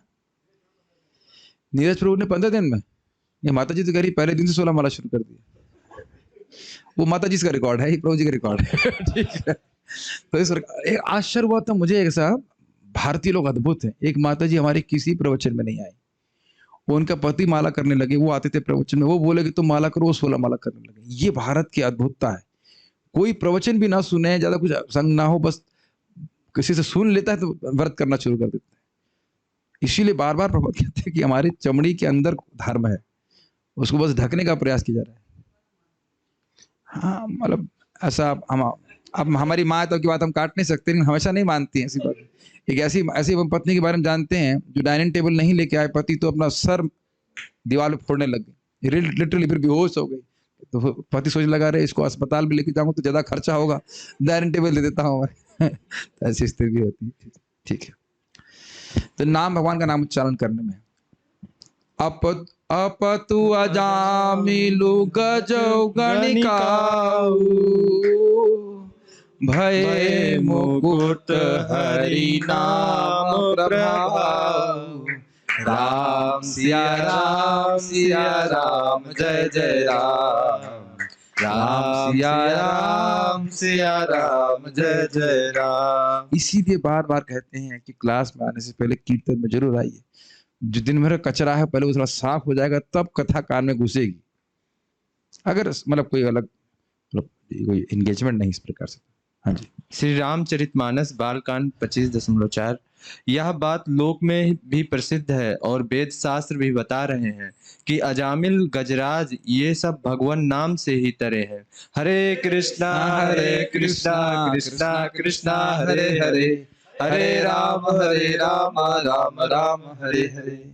नीरज प्रभु ने 15 दिन में, ये माता जी तो कह रही पहले दिन से 16 माला शुरू कर दिया। वो माता जी का रिकॉर्ड है, प्रभु जी का रिकॉर्ड है। ठीक है। तो इस एक आश्चर्य हुआ था मुझे, एक साहब भारतीय लोग अद्भुत हैं। एक माता जी हमारे किसी प्रवचन में नहीं आई, वो उनका पति माला करने लगे, वो आते थे प्रवचन में, वो बोले कि तुम माला करो, वो 16 माला करने लगे। ये भारत की अद्भुतता है। कोई प्रवचन भी ना सुने, ज्यादा कुछ संग ना हो, बस किसी से सुन लेता है तो व्रत करना शुरू कर देता है। इसीलिए बार बार प्रभु कहते हैं कि हमारी चमड़ी के अंदर धर्म है, उसको बस ढकने का प्रयास किया जा रहा है। हाँ, मतलब ऐसा हम, अब हमारी माँ तो की बात हम काट नहीं सकते, लेकिन हमेशा नहीं मानती है ऐसी बात। एक ऐसी ऐसी पत्नी के बारे में जानते हैं जो डाइनिंग टेबल नहीं लेके आए, पति तो अपना सर दीवार पे फोड़ने लग गई, लिटरली, फिर बेहोश हो गई। तो पति सोचने लगा, रहे इसको अस्पताल भी लेके जाऊंगा तो ज्यादा खर्चा होगा, डाइनिंग टेबल दे देता हूँ मैं। तो ऐसी स्थिति होती है। ठीक है, तो नाम, भगवान का नाम उच्चारण करने में अपतु अजामिलु गजौ गणिकाऊ भय मुकुट हरि नाम प्रभाव। राम सिया राम जय जय राम। राम सिया राम जय जय राम। इसीलिए बार बार कहते हैं कि क्लास में आने से पहले कीर्तन में जरूर आइए। जो दिन भर कचरा है पहले वो थोड़ा साफ हो जाएगा, तब कथा कान में घुसेगी। अगर मतलब कोई अलग मतलब कोई एंगेजमेंट नहीं इस प्रकार से। हाँ जी। श्री रामचरितमानस बालकांड 25.4। यह बात लोक में भी प्रसिद्ध है और वेद शास्त्र भी बता रहे हैं कि अजामिल, गजराज ये सब भगवान नाम से ही तरे हैं। हरे कृष्णा कृष्णा कृष्णा हरे हरे, हरे राम राम राम हरे हरे।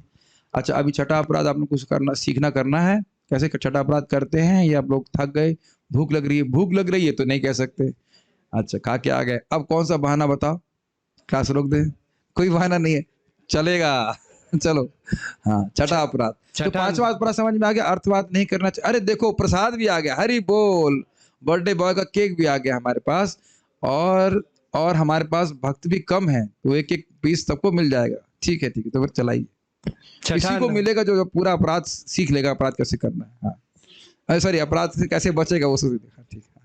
अच्छा, अभी छठा अपराध आपने कुछ सीखना करना है। कैसे छठा अपराध करते हैं, ये आप लोग थक गए, भूख लग रही है, भूख लग रही है तो नहीं कह सकते। अच्छा, खा के आ गए, अब कौन सा बहाना बताओ, क्लास रोक दे? कोई बहाना नहीं है, चलेगा। चलो, हाँ, छठा अपराध। तो पांचवा अपराध समझ में आ गया, अर्थवाद नहीं करना चाहिए। अरे देखो, प्रसाद भी आ गया, हरि बोल, बर्थडे बॉय का केक भी आ गया हमारे पास, और हमारे पास भक्त भी कम है, तो एक एक पीस सबको मिल जाएगा। ठीक है, तो फिर चलाइए। किसी को मिलेगा जो पूरा अपराध सीख लेगा, अपराध कैसे करना है। हाँ, सॉरी, अपराध से कैसे बचेगा वो सब। ठीक है,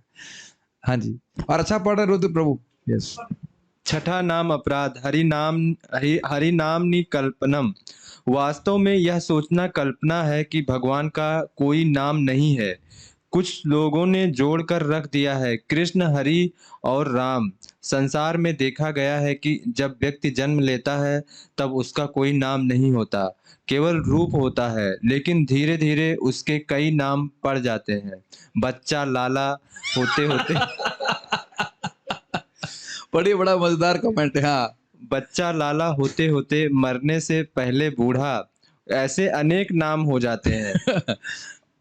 हाँ जी। और अच्छा पढ़ रहे रुद्र प्रभु। यस। छठा नाम अपराध, हरि नाम नि कल्पनम। वास्तव में यह सोचना कल्पना है कि भगवान का कोई नाम नहीं है। कुछ लोगों ने जोड़कर रख दिया है कृष्ण, हरि और राम। संसार में देखा गया है कि जब व्यक्ति जन्म लेता है तब उसका कोई नाम नहीं होता, केवल रूप होता है, लेकिन धीरे धीरे उसके कई नाम पड़ जाते हैं। बच्चा लाला होते होते बड़ा मजेदार कमेंट है। हाँ, बच्चा लाला होते होते मरने से पहले बूढ़ा, ऐसे अनेक नाम हो जाते हैं।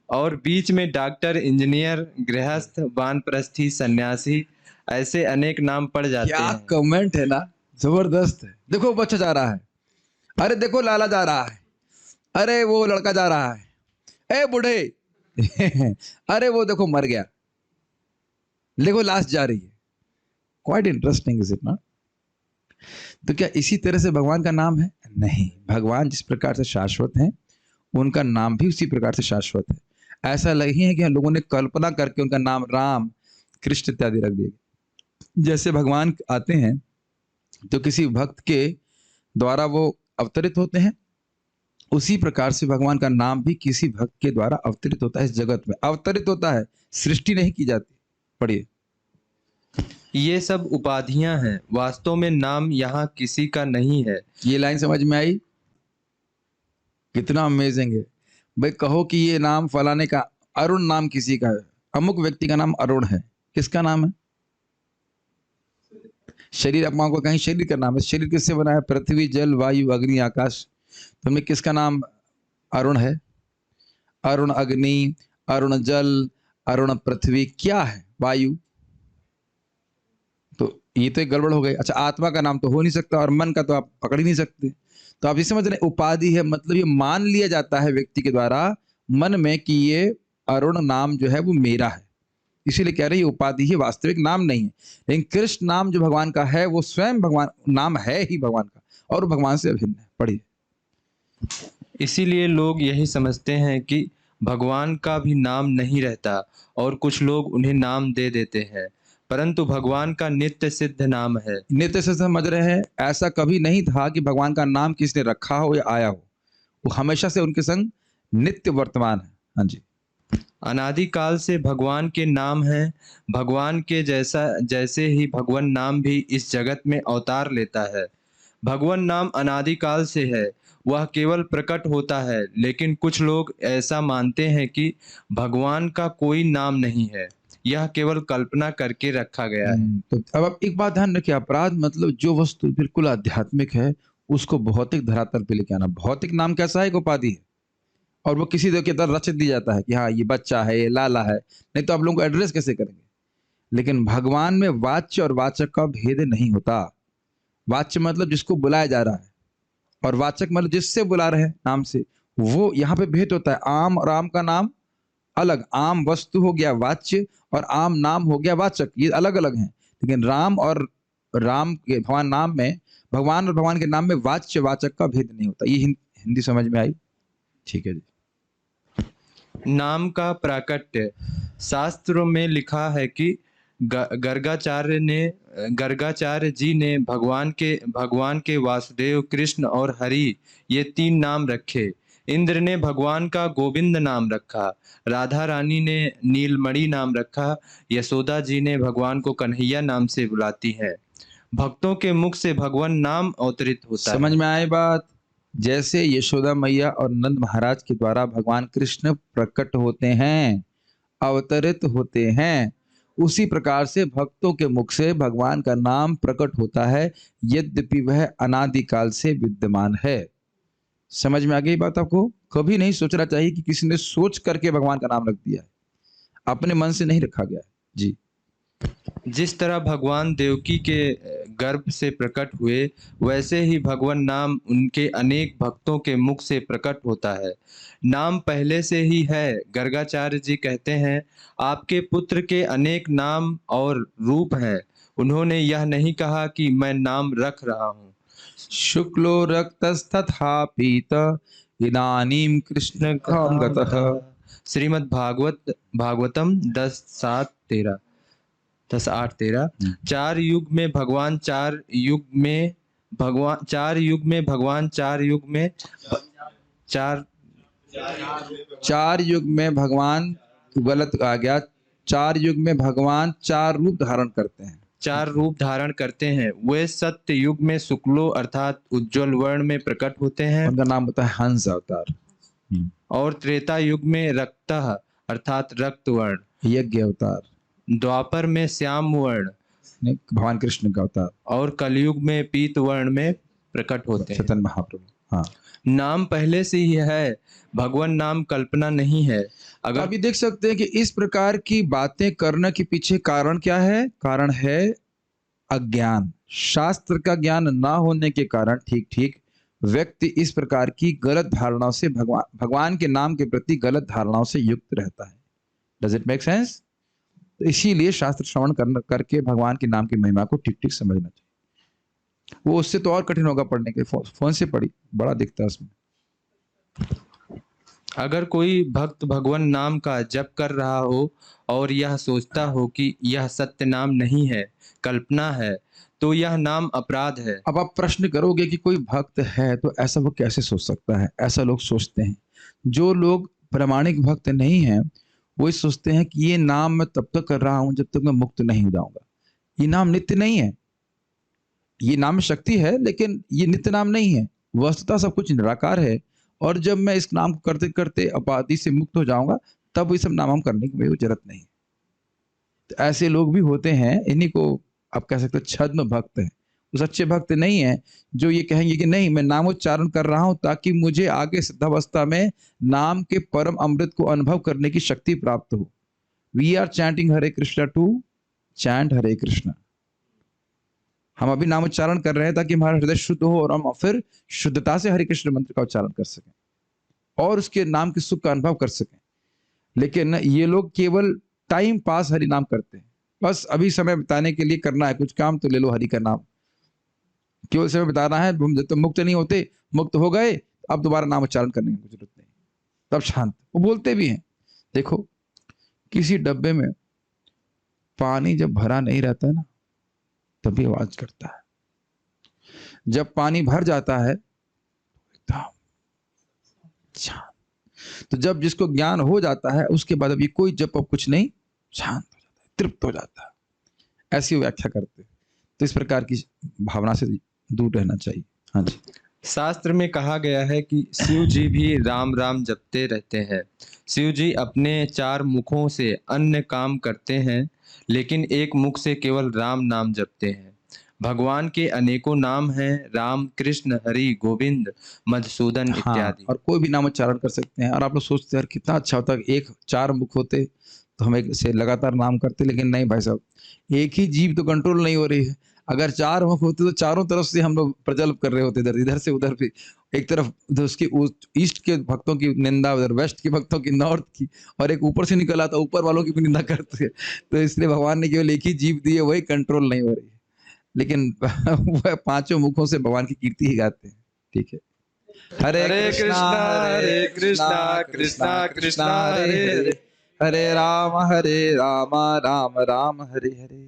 और बीच में डॉक्टर, इंजीनियर, गृहस्थ, वानप्रस्थी, सन्यासी, ऐसे अनेक नाम पड़ जाते क्या हैं। कमेंट है ना, जबरदस्त है। देखो बच्चा जा रहा है, अरे देखो लाला जा रहा है, अरे वो लड़का जा रहा है, ए बूढ़े। अरे वो देखो मर गया, देखो लाश जा रही है। Quite interesting, is it not? तो क्या इसी तरह से भगवान का नाम है? नहीं, भगवान जिस प्रकार से शाश्वत हैं, उनका नाम भी उसी प्रकार से शाश्वत है। ऐसा नहीं है कि हम लोगों ने कल्पना करके उनका नाम राम, कृष्ण इत्यादि रख दिया। जैसे भगवान आते हैं तो किसी भक्त के द्वारा वो अवतरित होते हैं, उसी प्रकार से भगवान का नाम भी किसी भक्त के द्वारा अवतरित होता है। इस जगत में अवतरित होता है, सृष्टि नहीं की जाती। पढ़िए। ये सब उपाधियां हैं, वास्तव में नाम यहाँ किसी का नहीं है। ये लाइन समझ में आई? कितना अमेजिंग है भाई। कहो कि ये नाम फलाने का, अरुण नाम किसी का है, अमुक व्यक्ति का नाम अरुण है। किसका नाम है? शरीर, अपना को कहीं शरीर का नाम है। शरीर किससे बना है? पृथ्वी, जल, वायु, अग्नि, आकाश। तो हमें किसका नाम अरुण है? अरुण अग्नि, अरुण जल, अरुण पृथ्वी, क्या है? वायु। तो ये तो एक गड़बड़ हो गई। अच्छा, आत्मा का नाम तो हो नहीं सकता, और मन का तो आप पकड़ ही नहीं सकते। तो आप ये समझ रहे, उपाधि है, मतलब ये मान लिया जाता है व्यक्ति के द्वारा मन में कि ये अरुण नाम जो है वो मेरा है, इसीलिए कह रहे हैं उपाधि ही, वास्तविक नाम नहीं है। लेकिन कृष्ण नाम जो भगवान का है वो स्वयं भगवान नाम है ही भगवान का, और भगवान से अभिन्न है। पढ़िए। इसीलिए लोग यही समझते हैं कि भगवान का भी नाम नहीं रहता और कुछ लोग उन्हें नाम दे देते हैं, परंतु भगवान का नित्य सिद्ध नाम है। नित्य से समझ रहे हैं, ऐसा कभी नहीं था कि भगवान का नाम किसने रखा हो या आया हो। वो हमेशा से उनके संग नित्य वर्तमान है। हाँ जी। अनादिकाल से भगवान के नाम हैं। भगवान के जैसा जैसे ही भगवान नाम भी इस जगत में अवतार लेता है। भगवान नाम अनादिकाल से है, वह केवल प्रकट होता है, लेकिन कुछ लोग ऐसा मानते हैं कि भगवान का कोई नाम नहीं है, यह केवल कल्पना करके रखा गया है। तो अब आप एक बात ध्यान रखिए, अपराध मतलब जो वस्तु बिल्कुल आध्यात्मिक है उसको भौतिक धरातल पे लेके आना। भौतिक नाम कैसा है? एक उपाधि है, और वो किसी के तरह रच दिया जाता है कि हाँ ये बच्चा है, ये लाला है, नहीं तो आप लोगों को एड्रेस कैसे करेंगे? लेकिन भगवान में वाच्य और वाचक का भेद नहीं होता। वाच्य मतलब जिसको बुलाया जा रहा है, और वाचक मतलब जिससे बुला रहे हैं नाम से, वो यहाँ पे भेद होता है। आम और आम का नाम अलग, आम वस्तु हो गया वाच्य और आम नाम हो गया वाचक, ये अलग अलग हैं। लेकिन राम और राम के भगवान नाम में, भगवान और भगवान के नाम में वाच्य वाचक का भेद नहीं होता। ये हिंदी समझ में आई? ठीक है जी। नाम का प्राकट्य। शास्त्रों में लिखा है कि गर्गाचार्य जी ने भगवान के वासुदेव, कृष्ण और हरि, ये 3 नाम रखे। इंद्र ने भगवान का गोविंद नाम रखा, राधा रानी ने नीलमणि नाम रखा, यशोदा जी ने भगवान को कन्हैया नाम से बुलाती हैं। भक्तों के मुख से भगवान नाम अवतरित होता है। समझ में आई बात? जैसे यशोदा मैया और नंद महाराज के द्वारा भगवान कृष्ण प्रकट होते हैं, अवतरित होते हैं, उसी प्रकार से भक्तों के मुख से भगवान का नाम प्रकट होता है, यद्यपि वह अनादिकाल से विद्यमान है। समझ में आ गई बात आपको? कभी नहीं सोचना चाहिए कि किसी ने सोच करके भगवान का नाम रख दिया है, अपने मन से नहीं रखा गया है जी। जिस तरह भगवान देवकी के गर्भ से प्रकट हुए, वैसे ही भगवान नाम उनके अनेक भक्तों के मुख से प्रकट होता है। नाम पहले से ही है। गर्गाचार्य जी कहते हैं, आपके पुत्र के अनेक नाम और रूप हैं। उन्होंने यह नहीं कहा कि मैं नाम रख रहा हूँ। शुक्लो रक्तस्तथा पीत इदानीं कृष्ण खाम गतः। श्रीमद् भागवतम 10:7-13 10:8-13। चार युग में भगवान चार युग में भगवान चार युग में भगवान चार युग में चार चार युग में भगवान, गलत आ गया, चार युग में भगवान चार रूप धारण करते हैं। चार रूप धारण करते हैं। वे सत्य युग में शुक्लो अर्थात उज्जवल वर्ण में प्रकट होते हैं, उनका नाम होता है हंस अवतार, और त्रेता युग में रक्तः अर्थात रक्त वर्ण, यज्ञ अवतार, द्वापर में श्याम वर्ण, भगवान कृष्ण का अवतार, और कलयुग में पीत वर्ण में प्रकट होते हैं। चैतन्य महाप्रभु। हाँ, नाम पहले से ही है। भगवान नाम कल्पना नहीं है। अगर अभी देख सकते हैं कि इस प्रकार की बातें करने के पीछे कारण क्या है? कारण है अज्ञान। शास्त्र का ज्ञान ना होने के कारण ठीक ठीक व्यक्ति इस प्रकार की गलत धारणाओं से, भगवान के नाम के प्रति गलत धारणाओं से युक्त रहता है। Does it make sense? तो इसीलिए शास्त्र श्रवण करके भगवान के नाम की महिमा को ठीक ठीक समझना चाहिए। वो उससे तो और कठिन होगा पढ़ने के, फोन से पढ़ी, बड़ा दिखता है उसमें। अगर कोई भक्त भगवान नाम का जप कर रहा हो और यह सोचता हो कि यह सत्य नाम नहीं है, कल्पना है, तो यह नाम अपराध है। अब आप प्रश्न करोगे कि कोई भक्त है तो ऐसा वो कैसे सोच सकता है? ऐसा लोग सोचते हैं। जो लोग प्रामाणिक भक्त नहीं हैं, वो सोचते हैं कि ये नाम मैं तब तक कर रहा हूं जब तक मैं मुक्त नहीं हो जाऊंगा। ये नाम नित्य नहीं है। ये नाम शक्ति है, लेकिन ये नित्य नाम नहीं है। वस्तुतः सब कुछ निराकार है, और जब मैं इस नाम को करते करते उपाधि से मुक्त हो जाऊंगा, तब ये सब नाम हम करने की मेरी जरूरत नहीं। तो ऐसे लोग भी होते हैं, इन्हीं को आप कह सकते हो छद्म भक्त हैं। वो सच्चे भक्त नहीं है जो ये कहेंगे कि नहीं, मैं नामोच्चारण कर रहा हूं ताकि मुझे आगे सिद्धावस्था में नाम के परम अमृत को अनुभव करने की शक्ति प्राप्त हो। We are chanting Hare Krishna to chant Hare Krishna. हम अभी नामोच्चारण कर रहे हैं ताकि हमारा हृदय शुद्ध हो और हम फिर शुद्धता से हरे कृष्ण मंत्र का उच्चारण कर सकें और उसके नाम के सुख का अनुभव कर सकें। लेकिन ये लोग केवल टाइम पास हरि नाम करते हैं। बस अभी समय बिताने के लिए करना है कुछ काम, तो ले लो हरि का नाम। केवल समय बिताना है, जब तक मुक्त नहीं होते, मुक्त हो गए अब दोबारा नाम उच्चारण करने की जरूरत नहीं, तब शांत। वो बोलते भी हैं, देखो किसी डब्बे में पानी जब भरा नहीं रहता है ना, तभी आवाज करता है। जब पानी भर जाता है एकदम शांत। तो जब जिसको ज्ञान हो जाता है उसके बाद अब ये कोई जप अब कुछ नहीं, शांत हो जाता है, तृप्त हो जाता है। ऐसी व्याख्या करते हैं। तो इस प्रकार की भावना से दूर रहना चाहिए। हाँ जी। शास्त्र में कहा गया है कि शिव जी भी राम राम जपते रहते हैं। शिव जी अपने 4 मुखों से अन्य काम करते हैं, लेकिन एक मुख से केवल राम नाम जपते हैं। भगवान के अनेकों नाम हैं, राम, कृष्ण, हरि, गोविंद, मधुसूदन हाँ, इत्यादि। और कोई भी नाम उच्चारण कर सकते हैं। और आप लोग सोचते हैं यार कितना अच्छा होता, एक 4 मुख होते तो हम एक से लगातार नाम करते, लेकिन नहीं भाई साहब, एक ही जीभ तो कंट्रोल नहीं हो रही है। अगर 4 मुख होते तो चारों तरफ से हम लोग प्रजल्प कर रहे होते, इधर से उधर भी। एक तरफ तो उसकी ईस्ट के भक्तों की निंदा, उधर वेस्ट के भक्तों की, नॉर्थ की, और एक ऊपर से निकल आता ऊपर वालों की भी निंदा करते हैं। तो इसलिए भगवान ने केवल एक ही जीभ दी है, वही कंट्रोल नहीं हो रही है। लेकिन वह 5 मुखों से भगवान की कीर्ति ही गाते हैं। ठीक है। हरे हरे कृष्णा कृष्णा हरे हरे कृष्णा कृष्णा कृष्णा कृष्णा कृष्णा कृष्णा हरे हरे हरे, हरे। हरे राम राम राम हरे हरे।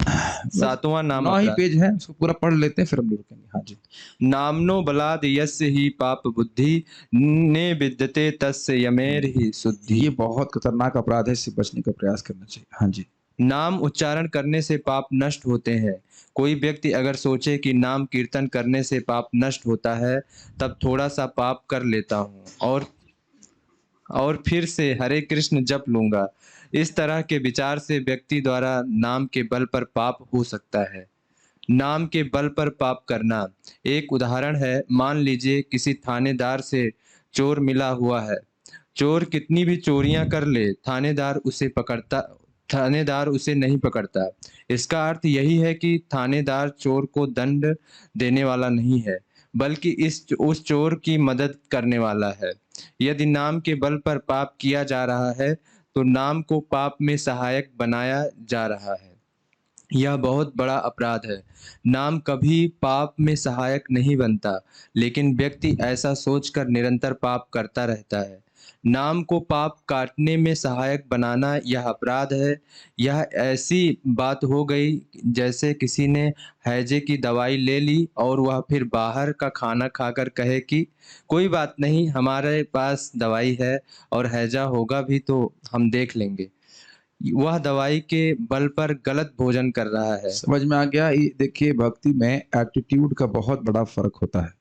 बस 7वां नाम 9 ही अपराध। पेज है, उसको पूरा पढ़ लेते हैं फिर हम लोग रुकेंगे। हाँ जी। नामनो बलाद यस्य ही पाप बुद्धि, ने विद्यते तस्य यमेर ही शुद्धि। ये बहुत खतरनाक अपराध है, इससे बचने का प्रयास करना चाहिए। हाँ जी। नाम उच्चारण करने से पाप नष्ट होते हैं। कोई व्यक्ति अगर सोचे कि नाम कीर्तन करने से पाप नष्ट होता है, तब थोड़ा सा पाप कर लेता हूँ और फिर से हरे कृष्ण जप लूंगा। इस तरह के विचार से व्यक्ति द्वारा नाम के बल पर पाप हो सकता है। नाम के बल पर पाप करना एक उदाहरण है। मान लीजिए किसी थानेदार से चोर मिला हुआ है। चोर कितनी भी चोरियां कर ले, थानेदार उसे नहीं पकड़ता। इसका अर्थ यही है कि थानेदार चोर को दंड देने वाला नहीं है, बल्कि इस उस चोर की मदद करने वाला है। यदि नाम के बल पर पाप किया जा रहा है, तो नाम को पाप में सहायक बनाया जा रहा है। यह बहुत बड़ा अपराध है। नाम कभी पाप में सहायक नहीं बनता, लेकिन व्यक्ति ऐसा सोचकर निरंतर पाप करता रहता है। नाम को पाप काटने में सहायक बनाना यह अपराध है। यह ऐसी बात हो गई जैसे किसी ने हैजे की दवाई ले ली और वह फिर बाहर का खाना खाकर कहे कि कोई बात नहीं, हमारे पास दवाई है और हैजा होगा भी तो हम देख लेंगे। वह दवाई के बल पर गलत भोजन कर रहा है। समझ में आ गया। ये देखिए, भक्ति में एटीट्यूड का बहुत बड़ा फर्क होता है।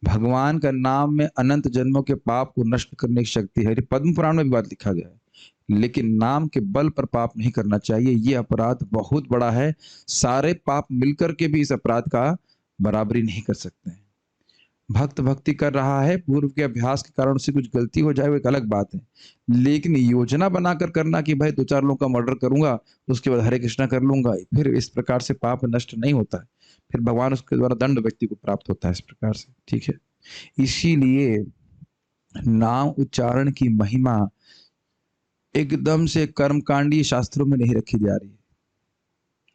भगवान का नाम में अनंत जन्मों के पाप को नष्ट करने की शक्ति है, पद्म पुराण में भी बात लिखा गया है। लेकिन नाम के बल पर पाप नहीं करना चाहिए, ये अपराध बहुत बड़ा है। सारे पाप मिलकर के भी इस अपराध का बराबरी नहीं कर सकते हैं। भक्त भक्ति कर रहा है, पूर्व के अभ्यास के कारण उससे कुछ गलती हो जाए वो एक अलग बात है। लेकिन योजना बनाकर करना कि भाई 2-4 लोगों का मर्डर करूंगा, उसके बाद हरे कृष्णा कर लूंगा, फिर इस प्रकार से पाप नष्ट नहीं होता है। फिर भगवान उसके द्वारा दंड व्यक्ति को प्राप्त होता है इस प्रकार से। ठीक है। इसीलिए नाम उच्चारण की महिमा एकदम से कर्मकांडी शास्त्रों में नहीं रखी जा रही है,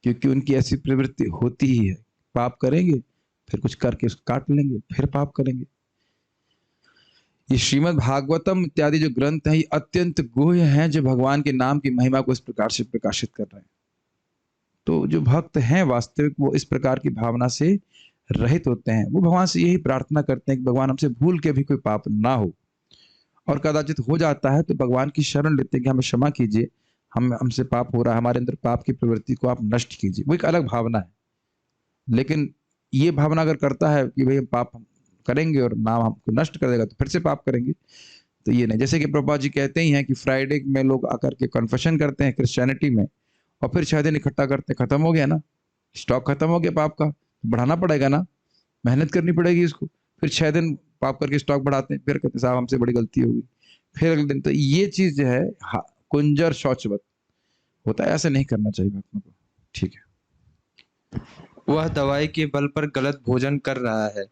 क्योंकि उनकी ऐसी प्रवृत्ति होती ही है। पाप करेंगे, फिर कुछ करके उसको काट लेंगे, फिर पाप करेंगे। ये श्रीमद् भागवतम इत्यादि जो ग्रंथ हैं, ये अत्यंत गुह्य हैं, जो भगवान के नाम की महिमा को इस प्रकार से प्रकाशित कर रहे हैं। तो जो भक्त हैं वास्तविक, वो इस प्रकार की भावना से रहित होते हैं। वो भगवान से यही प्रार्थना करते हैं कि भगवान हमसे भूल के भी कोई पाप ना हो, और कदाचित हो जाता है तो भगवान की शरण लेते हैं कि हमें क्षमा कीजिए, हमसे पाप हो रहा है, हमारे अंदर पाप की प्रवृत्ति को आप नष्ट कीजिए। वो एक अलग भावना है। लेकिन ये भावना अगर करता है कि भाई हम पाप करेंगे और नाम हमको नष्ट कर देगा तो फिर से पाप करेंगे, तो ये नहीं। जैसे कि प्रभुपाद जी कहते ही हैं कि फ्राइडे में लोग आकर के कन्फेशन करते हैं क्रिश्चियनिटी में, और फिर 6 दिन इकट्ठा करते हैं, खत्म हो गया ना, स्टॉक खत्म हो गया पाप का, बढ़ाना पड़ेगा ना, मेहनत करनी पड़ेगी इसको। फिर 6 दिन पाप करके स्टॉक बढ़ाते हैं, फिर कहते हैं साहब हमसे बड़ी गलती होगी, फिर अगले दिन। तो ये चीज जो है कुंजर शौचवत होता है, ऐसे नहीं करना चाहिए भक्तों को। ठीक है। वह दवाई के बल पर गलत भोजन कर रहा है।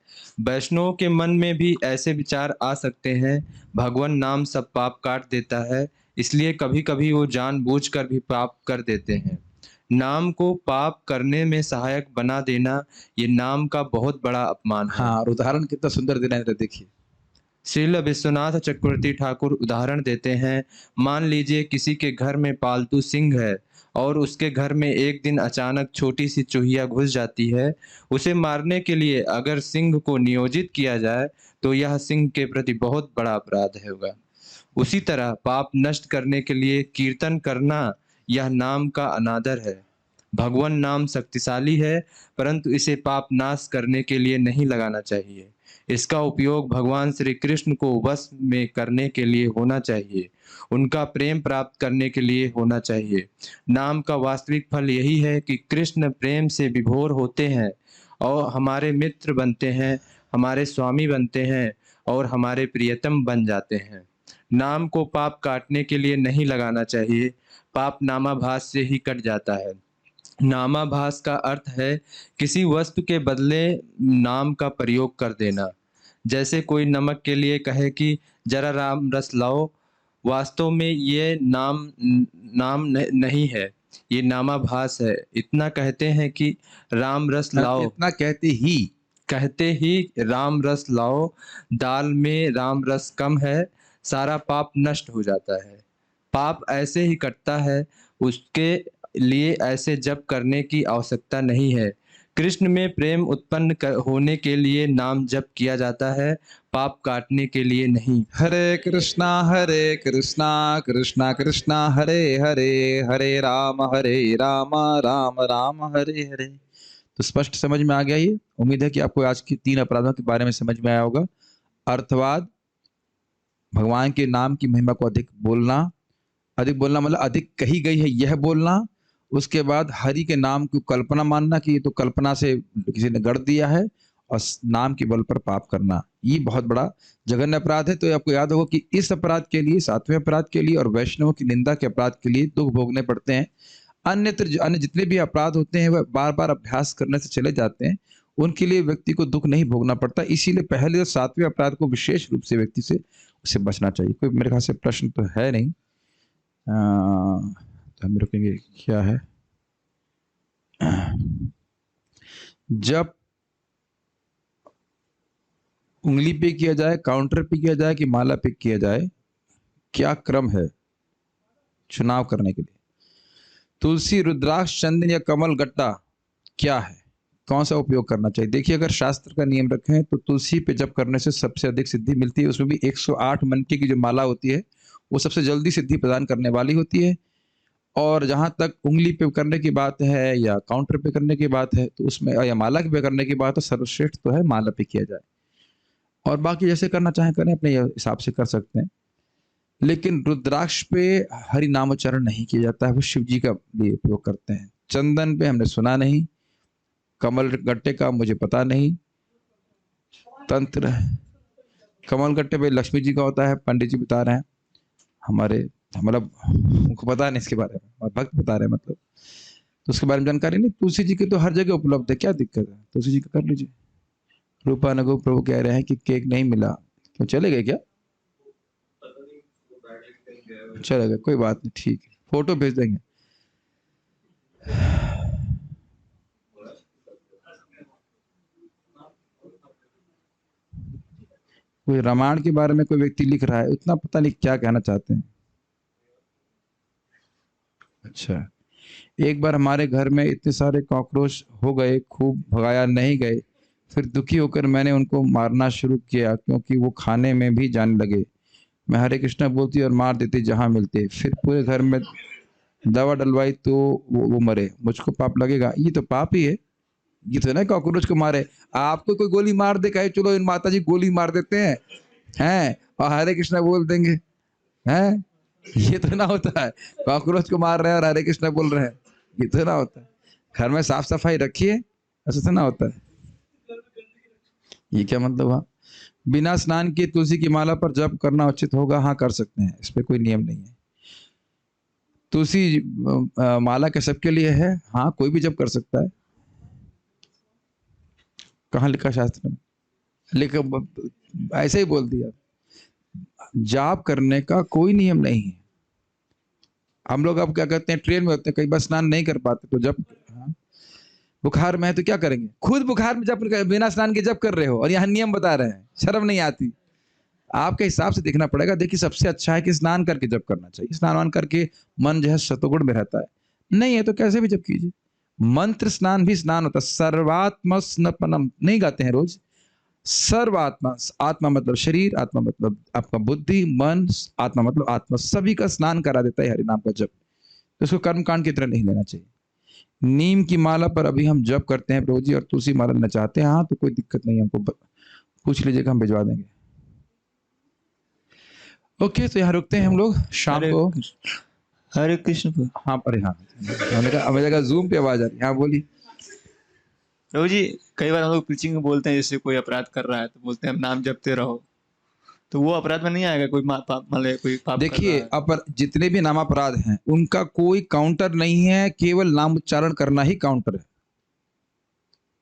वैष्णव के मन में भी ऐसे विचार आ सकते हैं। भगवान नाम सब पाप काट देता है, इसलिए कभी कभी वो जानबूझकर भी पाप कर देते हैं। नाम को पाप करने में सहायक बना देना ये नाम का बहुत बड़ा अपमान है। हाँ, और उदाहरण कितना सुंदर देना है, देखिए। श्रील विश्वनाथ चक्रवर्ती ठाकुर उदाहरण देते हैं। मान लीजिए किसी के घर में पालतू सिंह है और उसके घर में एक दिन अचानक छोटी सी चूहिया घुस जाती है, उसे मारने के लिए अगर सिंह को नियोजित किया जाए तो यह सिंह के प्रति बहुत बड़ा अपराध होगा। उसी तरह पाप नष्ट करने के लिए कीर्तन करना यह नाम का अनादर है। भगवान नाम शक्तिशाली है, परंतु इसे पाप नाश करने के लिए नहीं लगाना चाहिए। इसका उपयोग भगवान श्री कृष्ण को वश में करने के लिए होना चाहिए, उनका प्रेम प्राप्त करने के लिए होना चाहिए। नाम का वास्तविक फल यही है कि कृष्ण प्रेम से विभोर होते हैं और हमारे मित्र बनते हैं, हमारे स्वामी बनते हैं और हमारे प्रियतम बन जाते हैं। नाम को पाप काटने के लिए नहीं लगाना चाहिए, पाप नामाभास से ही कट जाता है। नामाभास का अर्थ है किसी वस्तु के बदले नाम का प्रयोग कर देना। जैसे कोई नमक के लिए कहे कि जरा राम रस लाओ, वास्तव में ये नहीं है, ये नामाभास है। इतना कहते हैं कि राम रस लाओ, इतना कहते ही राम रस लाओ, दाल में राम रस कम है, सारा पाप नष्ट हो जाता है। पाप ऐसे ही कटता है, उसके लिए ऐसे जप करने की आवश्यकता नहीं है। कृष्ण में प्रेम उत्पन्न होने के लिए नाम जप किया जाता है, पाप काटने के लिए नहीं। हरे कृष्णा कृष्णा कृष्णा हरे हरे, हरे राम राम राम हरे हरे। तो स्पष्ट समझ में आ गया ये। उम्मीद है कि आपको आज की 3 अपराधों के बारे में समझ में आया होगा। अर्थवाद, भगवान के नाम की महिमा को अधिक बोलना मतलब अधिक कही गई है यह बोलना। उसके बाद हरि के नाम को कल्पना मानना कि ये तो कल्पना से किसी ने गढ़ दिया है, और नाम के बल पर पाप करना, ये बहुत बड़ा जघन्य अपराध है। तो आपको याद होगा कि इस अपराध के लिए, 7वें अपराध के लिए और वैष्णवों की निंदा के अपराध के लिए दुख भोगने पड़ते हैं। अन्य जितने भी अपराध होते हैं वह बार बार अभ्यास करने से चले जाते हैं, उनके लिए व्यक्ति को दुख नहीं भोगना पड़ता। इसीलिए पहले 7वें अपराध को विशेष रूप से व्यक्ति से उसे बचना चाहिए। कोई मेरे ख्याल से प्रश्न तो है नहीं। तो हम रुकेंगे। क्या है, जब उंगली पे किया जाए, काउंटर पे किया जाए कि माला पे किया जाए, क्या क्रम है चुनाव करने के लिए? तुलसी, रुद्राक्ष, चंदन या कमल गट्टा क्या है, कौन सा उपयोग करना चाहिए? देखिए, अगर शास्त्र का नियम रखें तो तुलसी पे जप करने से सबसे अधिक सिद्धि मिलती है। उसमें भी 108 मनके की जो माला होती है वो सबसे जल्दी सिद्धि प्रदान करने वाली होती है। और जहां तक उंगली पे करने की बात है या काउंटर पे करने की बात है, तो उसमें या माला पे करने की बात है, सर्वश्रेष्ठ तो है माला पे किया जाए। और बाकी जैसे करना चाहें करें, अपने हिसाब से कर सकते हैं। लेकिन रुद्राक्ष पे हरि नामोच्चारण नहीं किया जाता है, वो शिव जी का लिए उपयोग करते हैं। चंदन पे हमने सुना नहीं, कमल गट्टे का मुझे पता नहीं। तंत्र, कमल गट्टे पे लक्ष्मी जी का होता है, पंडित जी बता रहे हैं, हमारे मतलब उनको पता नहीं इसके बारे में, भक्त बता रहे हैं मतलब, तो उसके बारे में जानकारी नहीं। तुलसी जी की तो हर जगह उपलब्ध है, क्या दिक्कत है, तुलसी जी का कर लीजिए। रूपानुगो प्रभु कह रहे हैं कि केक नहीं मिला, तो चले गए क्या? चले गए, कोई बात नहीं, ठीक है, फोटो भेज देंगे। कोई रामायण के बारे में कोई व्यक्ति लिख रहा है, उतना पता नहीं क्या कहना चाहते हैं। अच्छा, एक बार हमारे घर में इतने सारे कॉकरोच हो गए, खूब भगाया, नहीं गए, फिर दुखी होकर मैंने उनको मारना शुरू किया क्योंकि वो खाने में भी जाने लगे। मैं हरे कृष्णा बोलती और मार देती जहां मिलते, फिर पूरे घर में दवा डलवाई तो वो मरे। मुझको पाप लगेगा? ये तो पाप ही है, ये तो ना कॉकरोच को मारे। आपको कोई गोली मार दे, कहे चलो इन माता जी गोली मार देते हैं और हरे कृष्णा बोल देंगे, हैं? ये तो ना होता है, कॉकरोच को मार रहे हैं और हरे कृष्णा बोल रहे हैं, ये तो ना होता है। घर में साफ सफाई रखिए, ऐसा तो ना होता है। ये क्या मतलब हुआ? बिना स्नान किए तुलसी की माला पर जप करना उचित होगा? हाँ, कर सकते हैं, इस पे कोई नियम नहीं है। तुलसी माला के सबके लिए है? हाँ, कोई भी जप कर सकता है। कहाँ लिखा शास्त्र में? लिखा, ऐसे ही बोल दिया। जाप करने का कोई नियम नहीं है। हम लोग अब क्या करते हैं, ट्रेन में होते हैं, कई बार स्नान नहीं कर पाते, तो जब बुखार में है तो क्या करेंगे? खुद बुखार में जब बिना स्नान के जब कर रहे हो और यहाँ नियम बता रहे हैं, शर्म नहीं आती? आपके हिसाब से देखना पड़ेगा। देखिए, सबसे अच्छा है कि स्नान करके जब करना चाहिए। स्नान करके मन जो है सतोगुण में रहता है। नहीं है तो कैसे भी जप कीजिए। मंत्र स्नान भी स्नान होता है। सर्वात्म स्नपनम नहीं गाते हैं रोज? सर्वात्मा, आत्मा मतलब शरीर, आत्मा मतलब आपका बुद्धि मन, आत्मा मतलब आत्मा, सभी का स्नान करा देता है हरि नाम का जप। तो इसको कर्म कांड की तरह नहीं लेना चाहिए। नीम की माला पर अभी हम जप करते हैं प्रभु जी, और तुलसी माला लेना चाहते हैं, हाँ तो कोई दिक्कत नहीं है, हमको पूछ लीजिएगा, हम भिजवा देंगे। ओके, तो यहाँ रुकते हैं हम लोग शाम हरे को। हरे कृष्ण प्रभु। हाँ पर हाँ, हमने कहा जूम पे आवाज आ रही है। हाँ बोलिए। प्रभु जी, कई बार हम लोग प्रीचिंग में बोलते हैं, जैसे कोई अपराध कर रहा है तो बोलते हैं हम नाम जपते रहो, तो वो अपराध में नहीं आएगा? कोई मतलब कोई पाप कर रहा देखिए, है। अपर जितने भी नामापराध हैं उनका कोई काउंटर नहीं है, केवल नाम उच्चारण करना ही काउंटर है।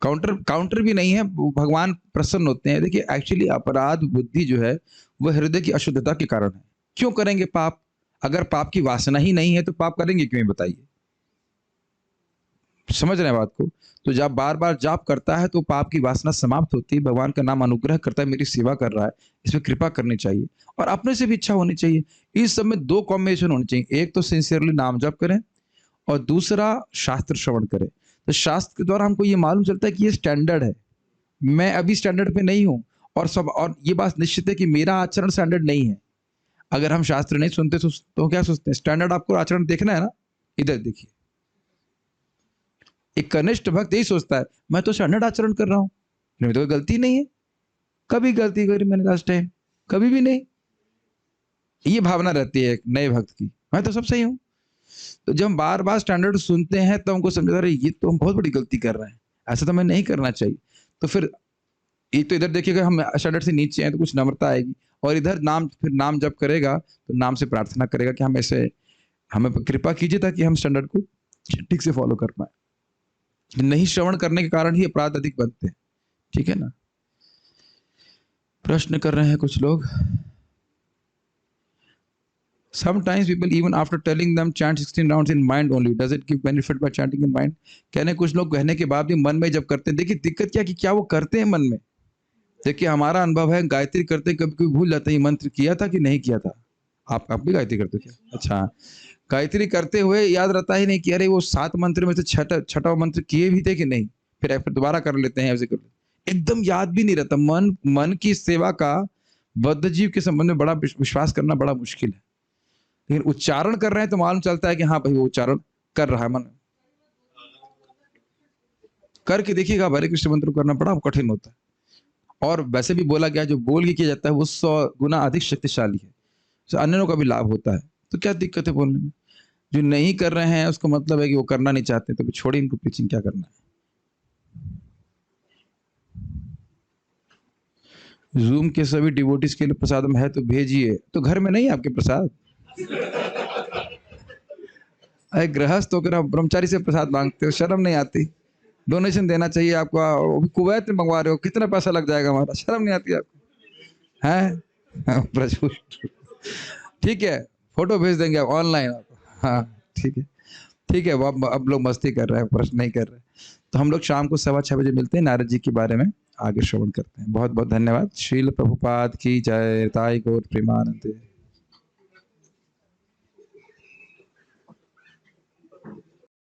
काउंटर भी नहीं है, भगवान प्रसन्न होते हैं। देखिए एक्चुअली अपराध बुद्धि जो है वह हृदय की अशुद्धता के कारण है। क्यों करेंगे पाप? अगर पाप की वासना ही नहीं है तो पाप करेंगे क्यों, बताइए। समझ रहे हैं बात को? तो जब बार बार जाप करता है तो पाप की वासना समाप्त होती है, भगवान का नाम अनुग्रह करता है, मेरी सेवा कर रहा है, इसमें कृपा करनी चाहिए और अपने से भी इच्छा होनी चाहिए। इस सब में दो कॉम्बिनेशन होनी चाहिए, एक तो सिंसियरली नाम जप करें और दूसरा शास्त्र श्रवण करें। तो शास्त्र के द्वारा हमको ये मालूम चलता है कि ये स्टैंडर्ड है, मैं अभी स्टैंडर्ड पे नहीं हूँ, और ये बात निश्चित है कि मेरा आचरण स्टैंडर्ड नहीं है। अगर हम शास्त्र नहीं सुनते तो क्या सोचते हैं? स्टैंडर्ड आपको आचरण देखना है ना, इधर देखिए। एक कनिष्ठ भक्त यही सोचता है, मैं तो स्टैंडर्ड आचरण कर रहा हूँ, मेरी तो कोई गलती नहीं है। कभी गलती करी मैंने लास्ट टाइम? कभी भी नहीं। ये भावना रहती है एक नए भक्त की, मैं तो सब सही हूँ। तो जब हम बार बार स्टैंडर्ड सुनते हैं तो हमको समझ आ रहा है ये तो हम बहुत बड़ी गलती कर रहे हैं, ऐसा तो हमें नहीं करना चाहिए। तो फिर ये तो इधर देखिएगा, हम स्टैंडर्ड से नीचे हैं तो कुछ नम्रता आएगी, और इधर नाम, फिर नाम जब करेगा तो नाम से प्रार्थना करेगा कि हम ऐसे, हमें कृपा कीजिए ताकि हम स्टैंडर्ड को ठीक से फॉलो कर पाए। नहीं श्रवण करने के कारण ही अपराध अधिक बनते हैं, ठीक है ना। प्रश्न कर रहे हैं कुछ लोग। Sometimes people even after telling them chant 16 rounds in mind only, does it give benefit by chanting in mind? कहने कुछ लोग कहने के बाद भी मन में जब करते हैं, देखिए दिक्कत क्या कि क्या वो करते हैं मन में। देखिए हमारा अनुभव है, गायत्री करते कभी कभी भूल जाते हैं मंत्र किया था कि नहीं किया था। आप भी गायत्री करते क्या? अच्छा, गायत्री करते हुए याद रहता ही नहीं कि अरे वो 7 मंत्र में से छठा मंत्र किए भी थे कि नहीं, फिर दोबारा कर लेते हैं, ऐसे कर लेते, एकदम याद भी नहीं रहता। मन की सेवा का बद्ध जीव के संबंध में बड़ा विश्वास करना बड़ा मुश्किल है, लेकिन उच्चारण कर रहे हैं तो मालूम चलता है कि हाँ भाई वो उच्चारण कर रहा है। मन करके देखिएगा, हरे कृष्ण मंत्र करना बड़ा कठिन होता है, और वैसे भी बोला गया जो बोल के किया जाता है वो 100 गुना अधिक शक्तिशाली है, तो अन्यों का भी लाभ होता है। तो क्या दिक्कत है बोलने में? जो नहीं कर रहे हैं उसको मतलब है कि वो करना नहीं चाहते, तो छोड़िए इनको, प्रीचिंग क्या करना है। जूम के सभी डिवोटीज के लिए प्रसाद में है तो भेजिए। तो घर में नहीं आपके प्रसाद? अरे गृहस्थ होकर आप ब्रह्मचारी से प्रसाद मांगते हो, शर्म नहीं आती? डोनेशन देना चाहिए आपको, वो भी कुवैत में मंगवा रहे हो, कितना पैसा लग जाएगा हमारा, शर्म नहीं आती आपको? हैं प्रभु, ठीक है, फोटो भेज देंगे आप ऑनलाइन आपको। हाँ ठीक है, ठीक है। वो अब लोग मस्ती कर रहे हैं, प्रश्न नहीं कर रहे। तो हम लोग शाम को 6:15 बजे मिलते हैं, नारद जी के बारे में आगे श्रवण करते हैं। बहुत बहुत धन्यवाद। श्रील प्रभुपाद की जय। ताई गौर प्रेमानंद।